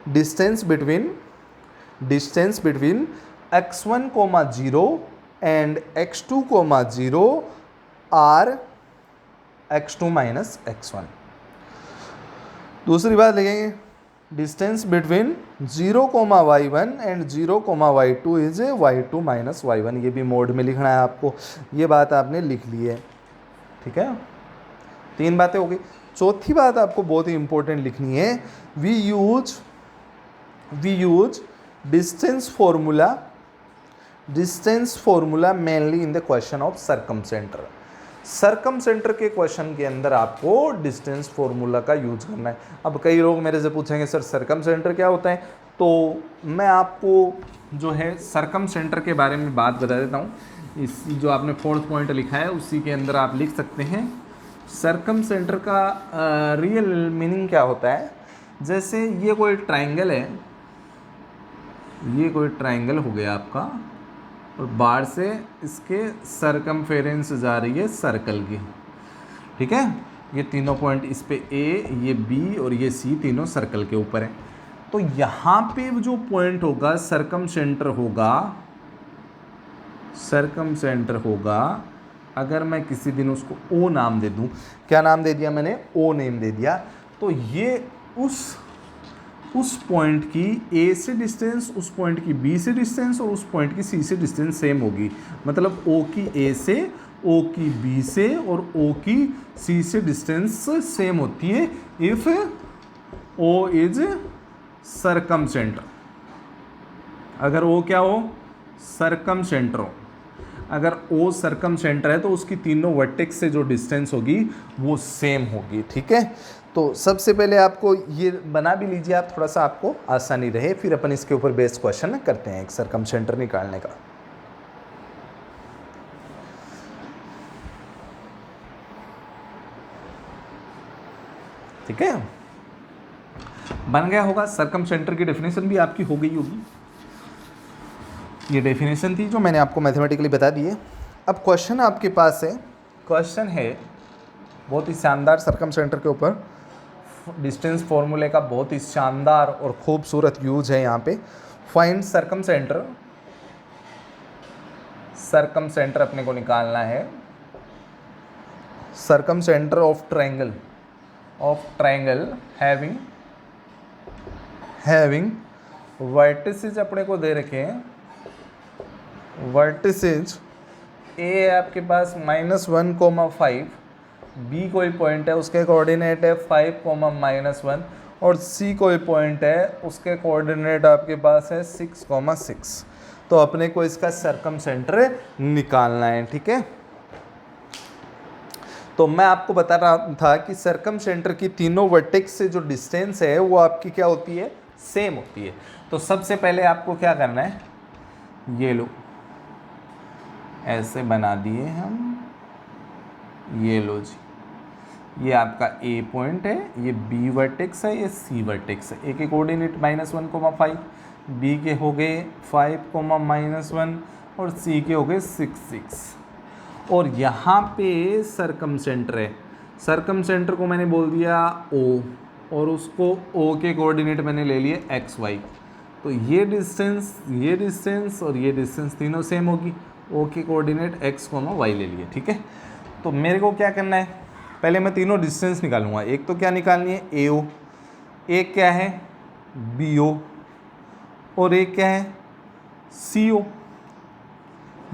distance between x1, 0 and x2, 0 are x2 minus x1। दूसरी बात लिखेंगे, distance between 0, y1 and 0, y2 is y2 minus y1। ये भी मोड में लिखना है आपको, ये बात आपने लिख ली है, ठीक है। 3 बातें हो गई। चौथी बात आपको बहुत ही इंपॉर्टेंट लिखनी है, we use distance formula mainly in the question of circumcentre. Circumcentre के क्वेश्चन के अंदर आपको डिस्टेंस फॉर्मूला का यूज करना है। अब कई लोग मेरे से पूछेंगे सर सर्कमसेंटर क्या होता है, तो मैं आपको जो है सर्कमसेंटर के बारे में बात बता देता हूँ। इस जो आपने 4th पॉइंट लिखा है उसी के अंदर आप लिख सकते हैं सर्कमसेंटर का रियल मीनिंग क्या होता है। जैसे ये कोई ट्रायंगल है, ये कोई ट्रायंगल हो गया आपका, और बाहर से इसके सरकमफेरेंस जा रही है सर्कल की, ठीक है। ये तीनों पॉइंट इस पे ए, ये बी और ये सी तीनों सर्कल के ऊपर है। तो यहाँ पे जो पॉइंट होगा सर्कमसेंटर होगा, अगर मैं किसी दिन उसको ओ नाम दे दूँ, क्या नाम दे दिया मैंने? ओ नेम दे दिया। तो ये उस पॉइंट की ए से डिस्टेंस, उस पॉइंट की बी से डिस्टेंस और उस पॉइंट की सी से डिस्टेंस सेम होगी। मतलब ओ की ए से, ओ की बी से और ओ की सी से डिस्टेंस सेम होती है इफ ओ इज सर्कमसेंटर। अगर ओ क्या हो? सर्कमसेंटर हो। अगर ओ सर्कम सेंटर है तो उसकी तीनों वर्टेक्स से जो डिस्टेंस होगी वो सेम होगी, ठीक है। तो सबसे पहले आपको ये बना भी लीजिए आप, थोड़ा सा आपको आसानी रहे, फिर अपन इसके ऊपर बेस्ड क्वेश्चन करते हैं एक सर्कम सेंटर निकालने का। ठीक है, बन गया होगा। सर्कम सेंटर की डेफिनेशन भी आपकी हो गई होगी। ये डेफिनेशन थी जो मैंने आपको मैथमेटिकली बता दी है। अब क्वेश्चन आपके पास है, क्वेश्चन है बहुत ही शानदार सर्कम सेंटर के ऊपर, डिस्टेंस फॉर्मूले का बहुत ही शानदार और खूबसूरत यूज है यहाँ पे। Find circum centre, circum centre अपने को निकालना है, circum centre of triangle, having vertices अपने को दे रखे हैं, वर्टिसेज ए आपके पास -1,5, बी कोई पॉइंट है उसके कोऑर्डिनेट है 5,-1 और सी कोई पॉइंट है उसके कोऑर्डिनेट आपके पास है 6,6। तो अपने को इसका सर्कम सेंटर निकालना है, ठीक है। तो मैं आपको बता रहा था कि सर्कम सेंटर की तीनों वर्टेक्स से जो डिस्टेंस है वो आपकी क्या होती है, सेम होती है। तो सबसे पहले आपको क्या करना है, ये लो ऐसे बना दिए हम, ये लो जी, ये आपका ए पॉइंट है, ये बी वर्टेक्स है, ये सी वर्टेक्स है। ए के कोऑर्डिनेट -1,5, बी के हो गए 5,-1 और सी के हो गए 6,6। और यहाँ पे सर्कम सेंटर है, सर्कम सेंटर को मैंने बोल दिया ओ, और उसको ओ के कोऑर्डिनेट मैंने ले लिए XY। तो ये डिस्टेंस और ये डिस्टेंस तीनों सेम होगी, ओ के कोऑर्डिनेट x, y ले लिए, ठीक है। तो मेरे को क्या करना है, पहले मैं तीनों डिस्टेंस निकालूंगा। एक तो क्या निकालनी है, AO, एक क्या है BO, और एक क्या है CO।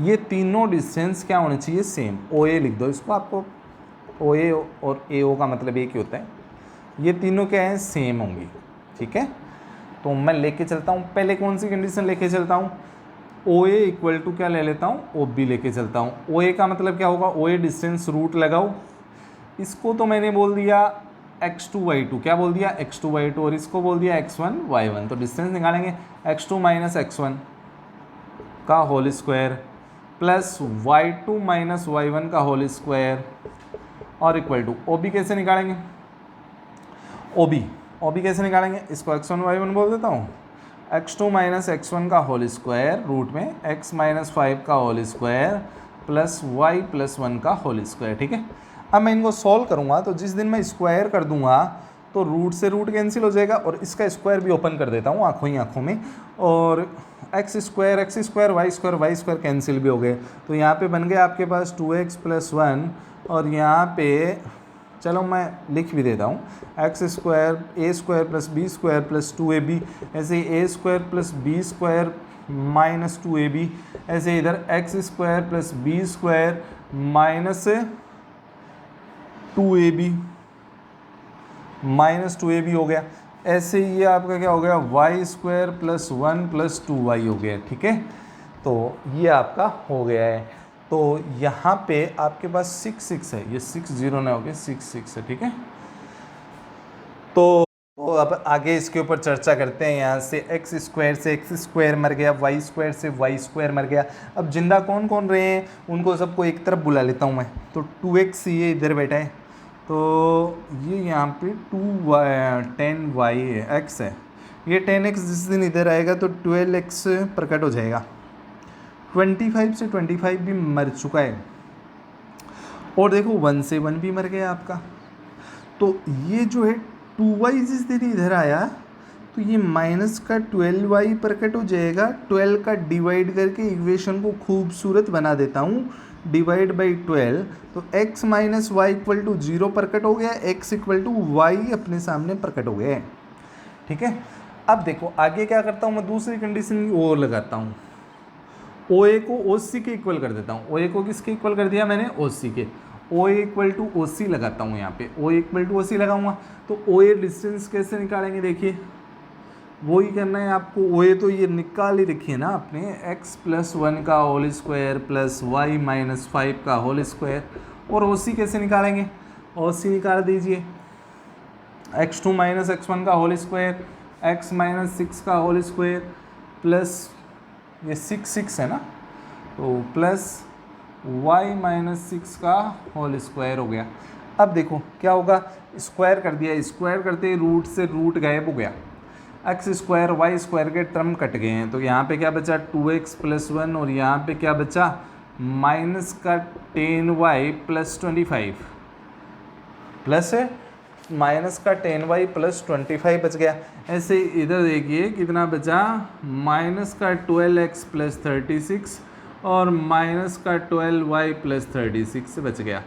ये तीनों डिस्टेंस क्या होने चाहिए, सेम। OA लिख दो इसको, आपको OA और AO का मतलब एक ही होता है। ये तीनों क्या है, सेम होंगी, ठीक है। तो मैं लेके चलता हूँ, पहले कौन सी कंडीशन लेके चलता हूँ, OA इक्वल टू क्या ले लेता हूँ, OB लेके चलता हूँ। OA का मतलब क्या होगा, OA डिस्टेंस रूट लगाओ, इसको तो मैंने बोल दिया x2 y2, क्या बोल दिया x2 y2, और इसको बोल दिया x1 y1। तो डिस्टेंस निकालेंगे x2 - x1 का whole square plus y2 - y1 का होल स्क्वायर और इक्वल टू OB कैसे निकालेंगे, OB कैसे निकालेंगे, इसको x1 y1 बोल देता हूँ, x2 - x1 का होल स्क्वायर रूट में x - 5 का होल स्क्वायर प्लस y + 1 का होल स्क्वायर, ठीक है। अब मैं इनको सॉल्व करूँगा तो जिस दिन मैं स्क्वायर कर दूंगा तो रूट से रूट कैंसिल हो जाएगा, और इसका स्क्वायर भी ओपन कर देता हूँ आँखों ही आँखों में, और x square y square cancel भी हो गए। तो यहाँ पे बन गया आपके पास 2x + 1, और यहाँ पे चलो मैं लिख भी देता हूँ, x square a square + b square + 2ab, ऐसे a square + b square - 2ab, ऐसे इधर x square + b square -2ab हो गया। ऐसे ये आपका क्या हो गया, y स्क्वायर + 1 + 2y हो गया, ठीक है। तो ये आपका हो गया है। तो यहाँ पे आपके पास 6 है, ये 6 0 ना हो गया, 6 है, ठीक है। तो अब आगे इसके ऊपर चर्चा करते हैं। यहाँ से x स्क्वायर से x स्क्वायर मर गया, y स्क्वायर से y स्क्वायर मर गया। अब जिंदा कौन कौन रहे हैं उनको सबको एक तरफ बुला लेता हूँ मैं। तो 2x ये इधर बैठा है, तो ये यहाँ पे 10y है, x है, ये 10x जिस दिन इधर आएगा तो 12x प्रकट हो जाएगा। 25 से 25 भी मर चुका है, और देखो 1 से 1 भी मर गया आपका। तो ये जो है 2y जिस दिन इधर आया तो ये माइनस का 12y प्रकट हो जाएगा। 12 का डिवाइड करके इक्वेशन को खूबसूरत बना देता हूँ, डिवाइड बाई 12, तो x - y = 0 प्रकट हो गया, x = y अपने सामने प्रकट हो गया है, ठीक है। अब देखो आगे क्या करता हूँ मैं, दूसरी कंडीशन और लगाता हूँ, OA को OC के इक्वल कर देता हूँ। OA को किसके इक्वल कर दिया मैंने, OC के। OA = OC लगाता हूँ यहाँ पे, OA = OC लगाऊंगा। तो OA डिस्टेंस कैसे निकालेंगे, देखिए वही करना है आपको। वो तो ये निकाल ही रखी है ना आपने, x+1 का whole square plus y minus 5 का होल स्क्वायर। और ओसी कैसे निकालेंगे, ओसी निकाल दीजिए, x2 माइनस x1 का होल स्क्वायर, x माइनस 6 का होल स्क्वायर प्लस ये 6 है ना, तो प्लस y माइनस 6 का होल स्क्वायर हो गया। अब देखो क्या होगा, स्क्वायर कर दिया, स्क्वायर करते ही रूट से रूट गायब हो गया, एक्स स्क्वायर वाई स्क्वायर के टर्म कट गए हैं, तो यहाँ पे क्या बचा 2x+1 और यहाँ पे क्या बचा माइनस का 10y प्लस 25 प्लस माइनस का 10y प्लस 25 बच गया। ऐसे इधर देखिए कितना बचा, माइनस का 12x प्लस 36 और माइनस का 12y प्लस 36 बच गया।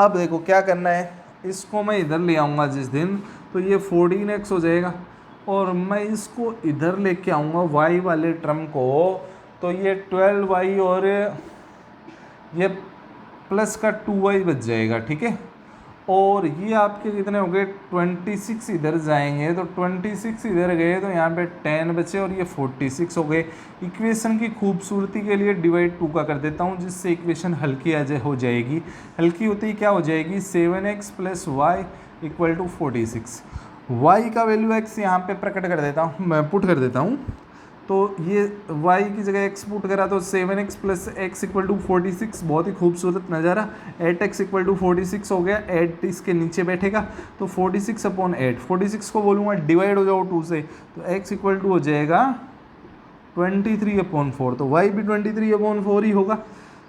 अब देखो क्या करना है, इसको मैं इधर ले आऊँगा जिस दिन, तो ये 14x हो जाएगा और मैं इसको इधर लेके आऊँगा y वाले टर्म को, तो ये 12y और ये प्लस का 2y बच जाएगा, ठीक है। और ये आपके कितने हो गए 26, इधर जाएंगे तो 26 इधर गए तो यहाँ पे 10 बचे और ये 46 हो गए। इक्वेशन की खूबसूरती के लिए डिवाइड 2 का कर देता हूँ, जिससे इक्वेशन हल्की हो जाएगी। हल्की होती ही क्या हो जाएगी 7x plus y equal to 46। y का वैल्यू x यहाँ पे प्रकट कर देता हूँ, मैं पुट कर देता हूँ, तो ये y की जगह x पुट करा तो 7x plus x equal to 46, बहुत ही खूबसूरत नज़ारा। 8x इक्वल टू 46 हो गया, 8 इसके नीचे बैठेगा तो 46/8, 46 को बोलूँगा डिवाइड हो जाओ 2 से, तो x इक्वल टू हो जाएगा 23/4, तो y भी 23/4 ही होगा।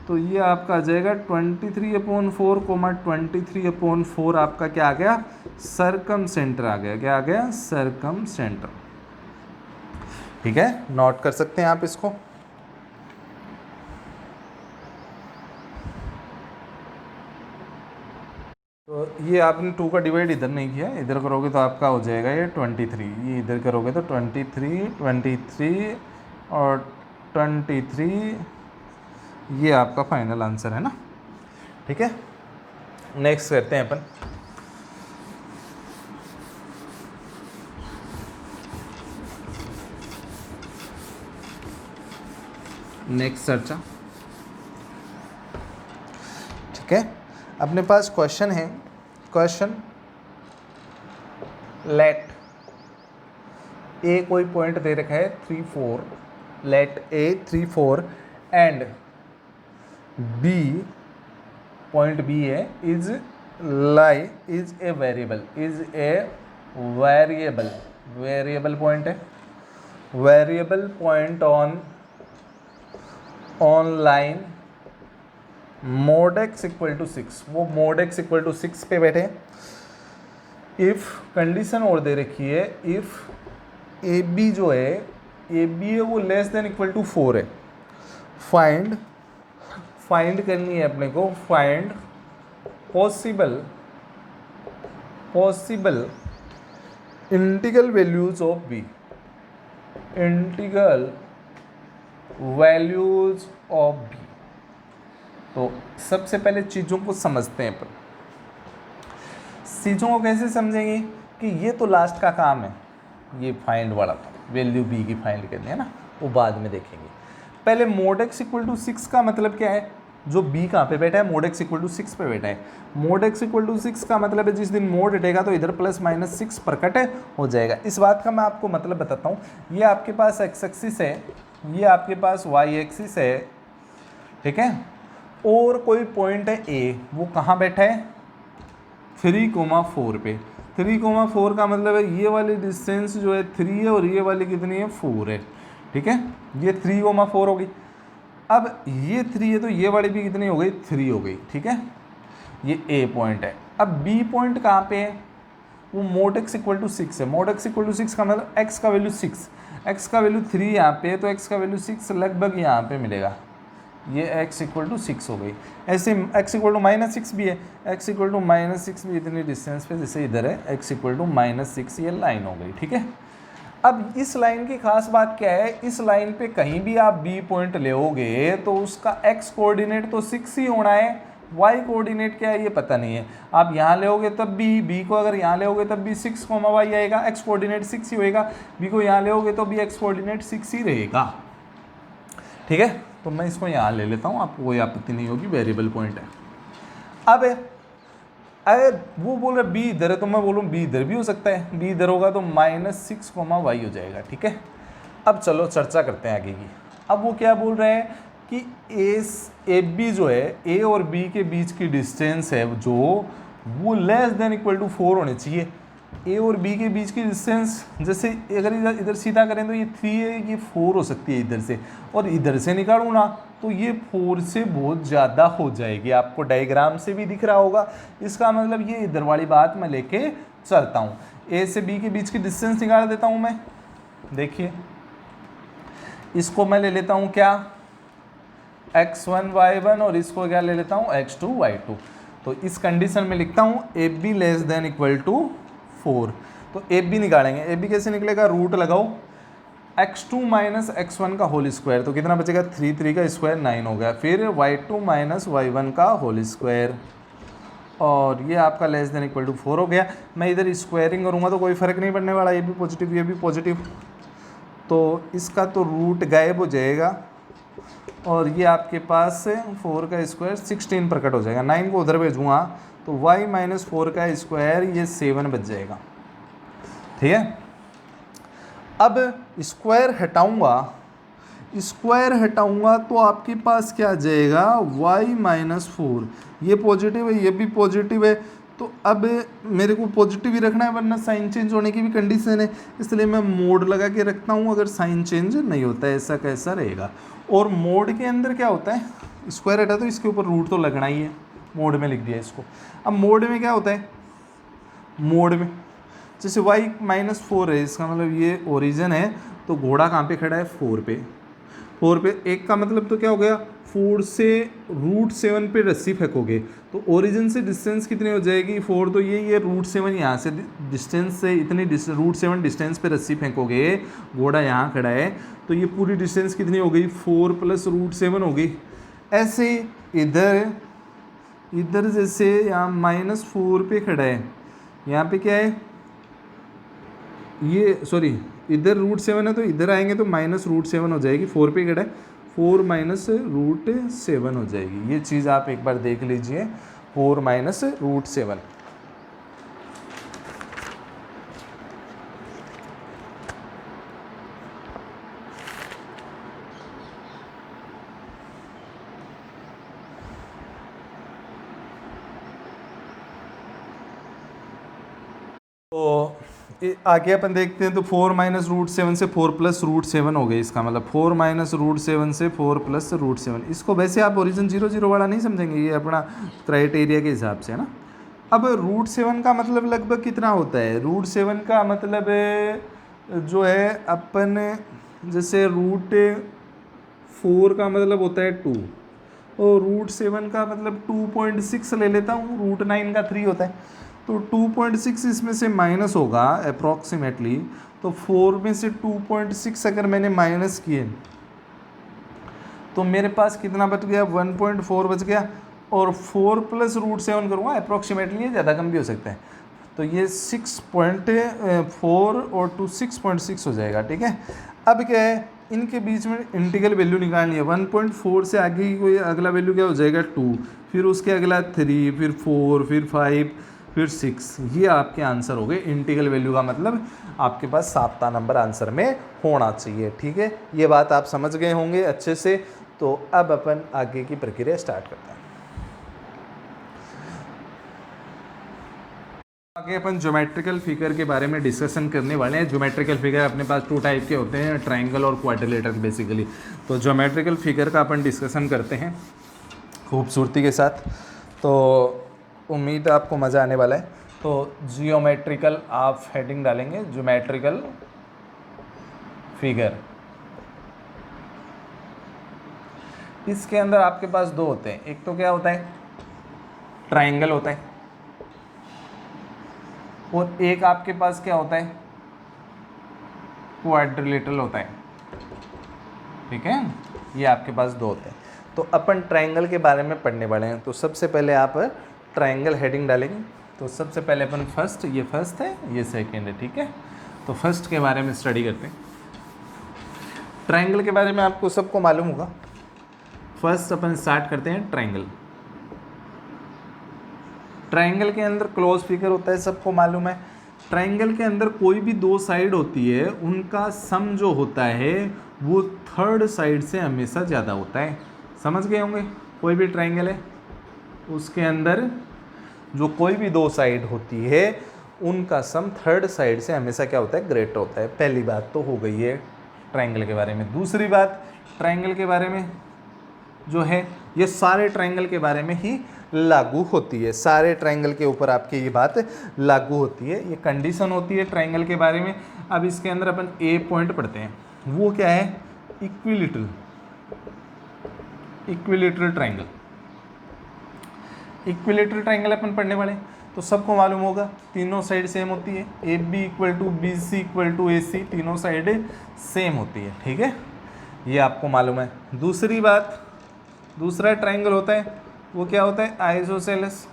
तो ये आपका आ जाएगा 23/4, 23/4 आपका क्या आ गया, सरकम सेंटर आ गया। क्या आ गया, सरकम सेंटर। ठीक है, नोट कर सकते हैं आप इसको। तो ये आपने 2 का डिवाइड इधर नहीं किया, इधर करोगे तो आपका हो जाएगा ये 23, ये इधर करोगे तो 23 और 23, ये आपका फाइनल आंसर है ना। ठीक है, नेक्स्ट करते हैं अपन। नेक्स्ट चर्चा, ठीक है। अपने पास क्वेश्चन है, क्वेश्चन लेट ए कोई पॉइंट दे रखा है 3 4, let a 3 4 and b, point b है, is lie is a variable, is a variable, variable point है, variable point on line mod x equal to 6, वो मोड x इक्वल टू 6 पे बैठे। If condition और दे रखी है, इफ ए बी जो है, ए बी है वो लेस देन इक्वल टू 4 है। फाइंड करनी है अपने को, find possible integral values of b, integral values of b. तो सबसे पहले चीज़ों को समझते हैं अपन। चीज़ों को कैसे समझेंगे कि ये तो लास्ट का काम है, ये फाइंड वाला तो वैल्यू बी की फाइंड करनी है ना, वो बाद में देखेंगे। पहले मोड x इक्वल टू 6 का मतलब क्या है, जो b कहाँ पे बैठा है, मोड x इक्वल टू 6 पे बैठा है। मोड x इक्वल टू 6 का मतलब है जिस दिन मोड हटेगा तो इधर प्लस माइनस 6 प्रकट हो जाएगा। इस बात का मैं आपको मतलब बताता हूँ। ये आपके पास x एक्सिस है, ये आपके पास y एक्सिस है, ठीक है, और कोई पॉइंट है a, वो कहाँ बैठा है 3,4 पे। 3,4 का मतलब है ये वाली डिस्टेंस जो है 3 है और ये वाली कितनी है 4 है, ठीक है, ये 3,4 होगी। अब ये 3 है तो ये वाली भी कितनी हो गई 3 हो गई, ठीक है, ये a पॉइंट है। अब b पॉइंट कहाँ पे है, वो मोड x इक्वल टू 6 है। मोड x इक्वल टू 6 का मतलब x का वैल्यू 6, x का वैल्यू 3 यहाँ पे है तो x का वैल्यू 6 लगभग यहाँ पे मिलेगा, ये x इक्वल टू 6 हो गई। ऐसे x इक्वल टू -6 भी है, x इक्वल टू -6 भी इतनी डिस्टेंस पे जैसे इधर है, x इक्वल टू -6, ये लाइन हो गई, ठीक है। अब इस लाइन की खास बात क्या है, इस लाइन पे कहीं भी आप b पॉइंट लेओगे तो उसका x कोऑर्डिनेट तो 6 ही होना है, वाई कोऑर्डिनेट क्या है ये पता नहीं है। आप यहाँ लेओगे तब भी, बी को अगर यहाँ लेओगे तब भी 6, वाई आएगा, एक्स कोऑर्डिनेट 6 ही होएगा, बी को यहाँ लेओगे तो भी एक्स कोऑर्डिनेट 6 ही रहेगा। ठीक है, तो मैं इसको यहाँ ले लेता हूँ, आपको कोई आपत्ति नहीं होगी, वेरिएबल पॉइंट है। अब अगर वो बोल रहे बी इधर है तो मैं बोलूँ बी इधर भी हो सकता है, बी इधर होगा तो -6, वाई हो जाएगा। ठीक है, अब चलो चर्चा करते हैं आगे की। अब वो क्या बोल रहे हैं कि ए बी जो है, ए और बी के बीच की डिस्टेंस है जो, वो लेस देन इक्वल टू 4 होनी चाहिए। ए और बी के बीच की डिस्टेंस, जैसे अगर इधर सीधा करें तो ये 3 है, ये 4 हो सकती है इधर से, और इधर से निकालूँ ना तो ये 4 से बहुत ज़्यादा हो जाएगी। आपको डायग्राम से भी दिख रहा होगा, इसका मतलब ये इधर वाली बात मैं लेके चलता हूँ। ए से बी के बीच की डिस्टेंस निकाल देता हूँ मैं। देखिए, इसको मैं ले लेता हूँ क्या, x1 y1, और इसको क्या ले लेता हूँ x2 y2। तो इस कंडीशन में लिखता हूँ A B less than equal to 4। तो ए बी निकालेंगे, ए बी कैसे निकलेगा, रूट लगाओ x2 माइनस x1 का होल स्क्वायर, तो कितना बचेगा 3 का स्क्वायर 9 हो गया, फिर y2 माइनस y1 का होल स्क्वायर, और ये आपका लेस देन इक्वल टू 4 हो गया। मैं इधर स्क्वायरिंग करूँगा तो कोई फ़र्क नहीं पड़ने वाला, ये भी पॉजिटिव ये भी पॉजिटिव, तो इसका तो रूट गायब हो जाएगा, और ये आपके पास 4 का स्क्वायर 16 प्रकट हो जाएगा। 9 को उधर भेजूँगा तो y माइनस 4 का स्क्वायर ये 7 बच जाएगा। ठीक है, अब स्क्वायर हटाऊँगा तो आपके पास क्या आ जाएगा, y माइनस 4, ये पॉजिटिव है ये भी पॉजिटिव है, तो अब मेरे को पॉजिटिव ही रखना है वरना साइन चेंज होने की भी कंडीशन है, इसलिए मैं मोड लगा के रखता हूँ। अगर साइन चेंज नहीं होता है ऐसा कैसा रहेगा, और मोड के अंदर क्या होता है, स्क्वायर हटा तो इसके ऊपर रूट तो लगना ही है, मोड में लिख दिया इसको। अब मोड में क्या होता है, मोड में जैसे y माइनस 4 है, इसका मतलब ये ओरिजिन है, तो घोड़ा कहाँ पे खड़ा है, 4 पे। 4 पे, एक का मतलब तो क्या हो गया, 4 से √7 पे रस्सी फेंकोगे तो ओरिजिन से डिस्टेंस कितनी हो जाएगी, 4, तो ये √7 यहाँ से डिस्टेंस से इतनी √7 डिस्टेंस पे रस्सी फेंकोगे, घोड़ा यहाँ खड़ा है, तो ये पूरी डिस्टेंस कितनी हो गई, 4 प्लस √7 हो गई। ऐसे इधर जैसे यहाँ -4 पे खड़ा है, यहाँ पे क्या है, ये सॉरी इधर √7 है तो इधर आएंगे तो -√7 हो जाएगी, 4 पे खड़ा है, 4 माइनस √7 हो जाएगी। ये चीज़ आप एक बार देख लीजिए, 4 माइनस √7। तो आगे अपन देखते हैं, तो 4 माइनस √7 से 4 प्लस √7 हो गई, इसका मतलब 4 माइनस √7 से 4 प्लस √7। इसको वैसे आप ओरिजिन 0 0 वाला नहीं समझेंगे, ये अपना क्राइटेरिया के हिसाब से है ना। अब √7 का मतलब लगभग कितना होता है, √7 का मतलब जो है अपन जैसे √4 का मतलब होता है 2, और √7 का मतलब 2.6 ले लेता हूँ, √9 का 3 होता है, तो 2.6 इसमें से माइनस होगा अप्रॉक्सीमेटली, तो 4 में से 2.6 अगर मैंने माइनस किए तो मेरे पास कितना बच गया, 1.4 बच गया, और 4 प्लस √7 करूँगा अप्रॉक्सीमेटली, ये ज़्यादा कम भी हो सकता है, तो ये 6.4 और 6.6 हो जाएगा। ठीक है, अब क्या है, इनके बीच में इंटीग्रल वैल्यू निकालनी है। 1.4 से आगे की कोई अगला वैल्यू क्या हो जाएगा, 2, फिर उसके अगला 3, फिर 4, फिर 5, फिर 6, ये आपके आंसर हो गए। इंटीग्रल वैल्यू का मतलब आपके पास 7वां नंबर आंसर में होना चाहिए। ठीक है, ये बात आप समझ गए होंगे अच्छे से। तो अब अपन आगे की प्रक्रिया स्टार्ट करते हैं। आगे अपन ज्योमेट्रिकल फिगर के बारे में डिस्कशन करने वाले हैं। ज्योमेट्रिकल फिगर अपने पास 2 टाइप के होते हैं, ट्रायंगल और क्वाड्रिलेटरल बेसिकली। तो ज्योमेट्रिकल फिगर का अपन डिस्कशन करते हैं खूबसूरती के साथ, तो उम्मीद आपको मज़ा आने वाला है। तो जियोमेट्रिकल आप हेडिंग डालेंगे, ज्योमेट्रिकल फिगर। इसके अंदर आपके पास 2 होते हैं, एक तो क्या होता है, ट्रायंगल होता है, और एक आपके पास क्या होता है, क्वाड्रिलेटरल होता है। ठीक है, ये आपके पास 2 होते हैं। तो अपन ट्रायंगल के बारे में पढ़ने वाले हैं। तो सबसे पहले आप ट्रायंगल हेडिंग डालेंगे। तो सबसे पहले अपन फर्स्ट, ये फर्स्ट है, ये सेकेंड है, ठीक है। तो फर्स्ट के बारे में स्टडी करते हैं। ट्रायंगल के बारे में आपको सबको मालूम होगा। फर्स्ट अपन स्टार्ट करते हैं ट्रायंगल। ट्रायंगल के अंदर क्लोज फिगर होता है, सबको मालूम है। ट्रायंगल के अंदर कोई भी दो साइड होती है, उनका सम जो होता है वो थर्ड साइड से हमेशा ज़्यादा होता है। समझ गए होंगे। कोई भी ट्रायंगल है उसके अंदर जो कोई भी दो साइड होती है उनका सम थर्ड साइड से हमेशा क्या होता है, ग्रेटर होता है। पहली बात तो हो गई है ट्रायंगल के बारे में। दूसरी बात, ट्रायंगल के बारे में जो है ये सारे ट्रायंगल के बारे में ही लागू होती है। सारे ट्रायंगल के ऊपर आपकी ये बात लागू होती है, ये कंडीशन होती है ट्रायंगल के बारे में। अब इसके अंदर अपन ए पॉइंट पढ़ते हैं, वो क्या है, equilateral. Equilateral triangle, equilateral triangle अपन पढ़ने वाले हैं। तो सबको मालूम होगा तीनों साइड सेम होती है, A B equal to B C equal to A C, तीनों साइड सेम होती है, ठीक है, ये आपको मालूम है। दूसरी बात, दूसरा ट्रायंगल होता है वो क्या होता है, आइसोसेलेस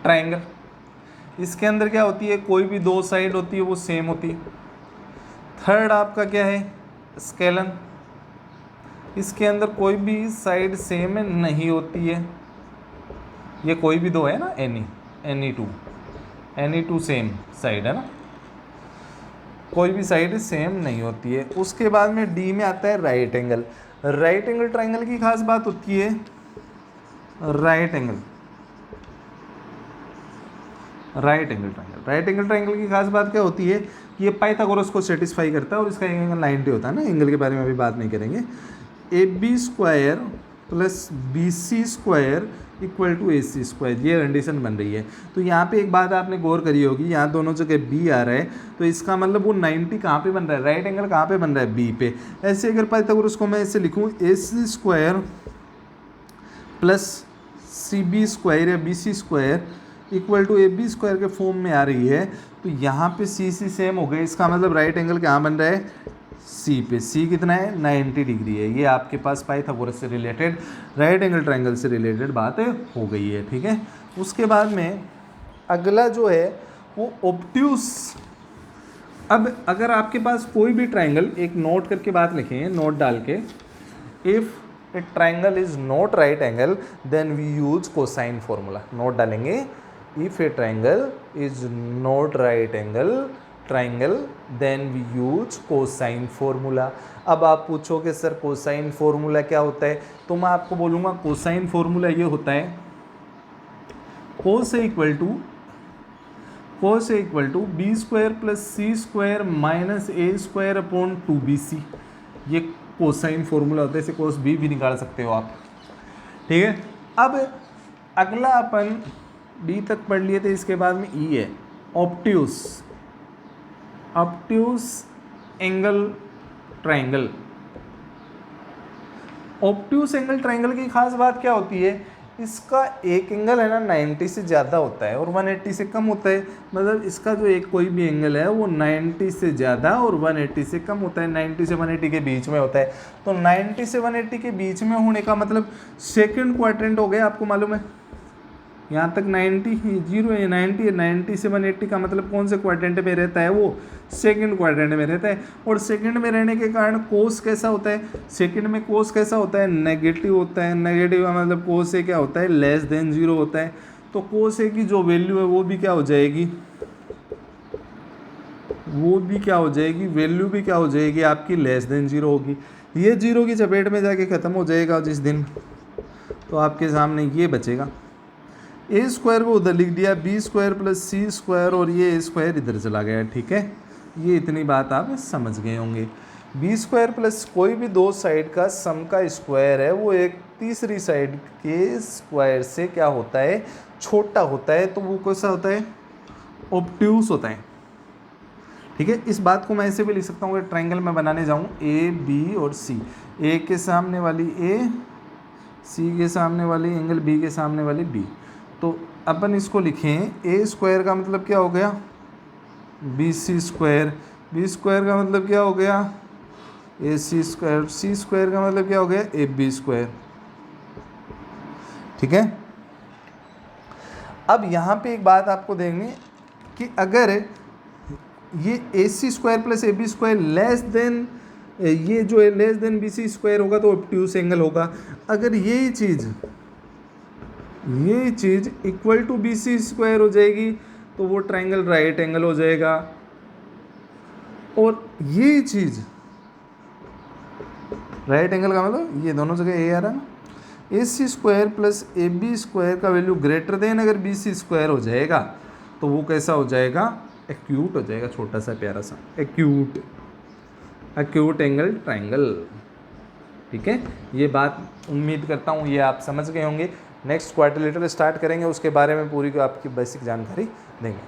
ट्रायंगल। इसके अंदर क्या होती है, कोई भी दो साइड होती है वो सेम होती है। थर्ड आपका क्या है, स्केलन। इसके अंदर कोई भी साइड सेम नहीं होती है। ये कोई भी दो है ना, एनी टू सेम साइड है ना, कोई भी साइड सेम नहीं होती है। उसके बाद में डी में आता है right angle. Right angle triangle की खास बात होती है, राइट एंगल ट्रायंगल की खास बात क्या होती है, ये पाइथागोरस को सेटिस्फाई करता है और इसका एंगल 90 होता है ना। एंगल के बारे में अभी बात नहीं करेंगे। A B square plus B C square equal to A C square, ये कंडीशन बन रही है। तो यहाँ पे एक बात आपने गौर करी होगी, यहाँ दोनों जगह बी आ रहा है, तो इसका मतलब वो 90 कहाँ पे बन रहा है, राइट एंगल कहाँ पे बन रहा है, बी पे। ऐसे अगर पाइथागोरस को मैं ऐसे लिखूँ, A C square plus C B square या B C square equal to A B square के फॉर्म में आ रही है, तो यहाँ पे सी सी सेम हो गए। इसका मतलब राइट एंगल कहाँ बन रहा है, सी पे। सी कितना है, 90 डिग्री है। ये आपके पास पाइथागोरस से रिलेटेड, राइट एंगल ट्रायंगल से रिलेटेड बात हो गई है, ठीक है। उसके बाद में अगला जो है वो ऑब्ट्यूस। अब अगर आपके पास कोई भी ट्रायंगल, एक नोट करके बात लिखें, नोट डाल के, if a triangle is not right angle then we use cosine formula. Note डालेंगे, if a triangle is not right angle triangle then we use cosine formula. अब आप पूछोगे सर कोसाइन फॉर्मूला क्या होता है, तो मैं आपको बोलूँगा कोसाइन फॉर्मूला ये होता है, cos A equal to B square plus C square minus A square upon 2bc। ये कोसाइन फॉर्मूला होता है, इसे कोस बी भी निकाल सकते हो आप, ठीक है। अब अगला अपन डी तक पढ़ लिए थे, इसके बाद में ई है obtuse. Obtuse angle triangle. Obtuse angle triangle की खास बात क्या होती है, इसका एक एंगल है ना 90 से ज़्यादा होता है और 180 से कम होता है। मतलब इसका जो एक कोई भी एंगल है वो 90 से ज़्यादा और 180 से कम होता है, 90 से 180 के बीच में होता है। तो 90 से 180 के बीच में होने का मतलब सेकंड क्वाड्रेंट हो गया, आपको मालूम है। यहाँ तक 90 जीरो है, 90 है, 90 से 180 का मतलब कौन से क्वाड्रेंट में रहता है, वो सेकंड क्वाड्रेंट में रहता है। और सेकंड में रहने के कारण कोस कैसा होता है, सेकंड में कोस कैसा होता है, नेगेटिव होता है। नेगेटिव का मतलब कोस ए क्या होता है, लेस देन 0 होता है। तो कोस ए की जो वैल्यू है वो भी क्या हो जाएगी, वैल्यू भी क्या हो जाएगी आपकी, लेस देन 0 होगी। ये 0 की चपेट में जाके ख़त्म हो जाएगा जिस दिन, तो आपके सामने ये बचेगा। ए स्क्वायर को उधर लिख दिया, B square plus C square, और ये ए स्क्वायर इधर चला गया, ठीक है। ये इतनी बात आप समझ गए होंगे। बी स्क्वायर प्लस कोई भी दो साइड का सम का स्क्वायर है वो एक तीसरी साइड के स्क्वायर से क्या होता है, छोटा होता है। तो वो कैसा होता है, ऑब्ट्यूस होता है, ठीक है। इस बात को मैं ऐसे भी लिख सकता हूँ, अगर ट्रायंगल में बनाने जाऊँ ए बी और सी, ए के सामने वाली ए, सी के सामने वाली एंगल बी के सामने वाली बी, तो अपन इसको लिखें ए स्क्वायर का मतलब क्या हो गया, B C square, B square का मतलब क्या हो गया, ए सी स्क्वायर का मतलब क्या हो गया, ए बी स्क्वायर। ठीक है, अब यहाँ पे एक बात आपको देखनी कि अगर ये A C square plus A B square less than, ये जो है less than B C square होगा तो ऑब्ट्यूस एंगल होगा। अगर ये चीज़ equal to B C square हो जाएगी तो वो ट्रायंगल राइट एंगल हो जाएगा। और ये चीज़ राइट एंगल का मतलब ये दोनों जगह ए आ रहा है ना, A C square plus A B square का वैल्यू ग्रेटर देन अगर बी सी स्क्वायर हो जाएगा तो वो कैसा हो जाएगा, एक्यूट हो जाएगा, छोटा सा प्यारा सा एक्यूट एंगल ट्रायंगल। ठीक है, ये बात उम्मीद करता हूँ ये आप समझ गए होंगे। नेक्स्ट क्वाड्रिलेटरल स्टार्ट करेंगे, उसके बारे में पूरी आपकी बेसिक जानकारी देंगे।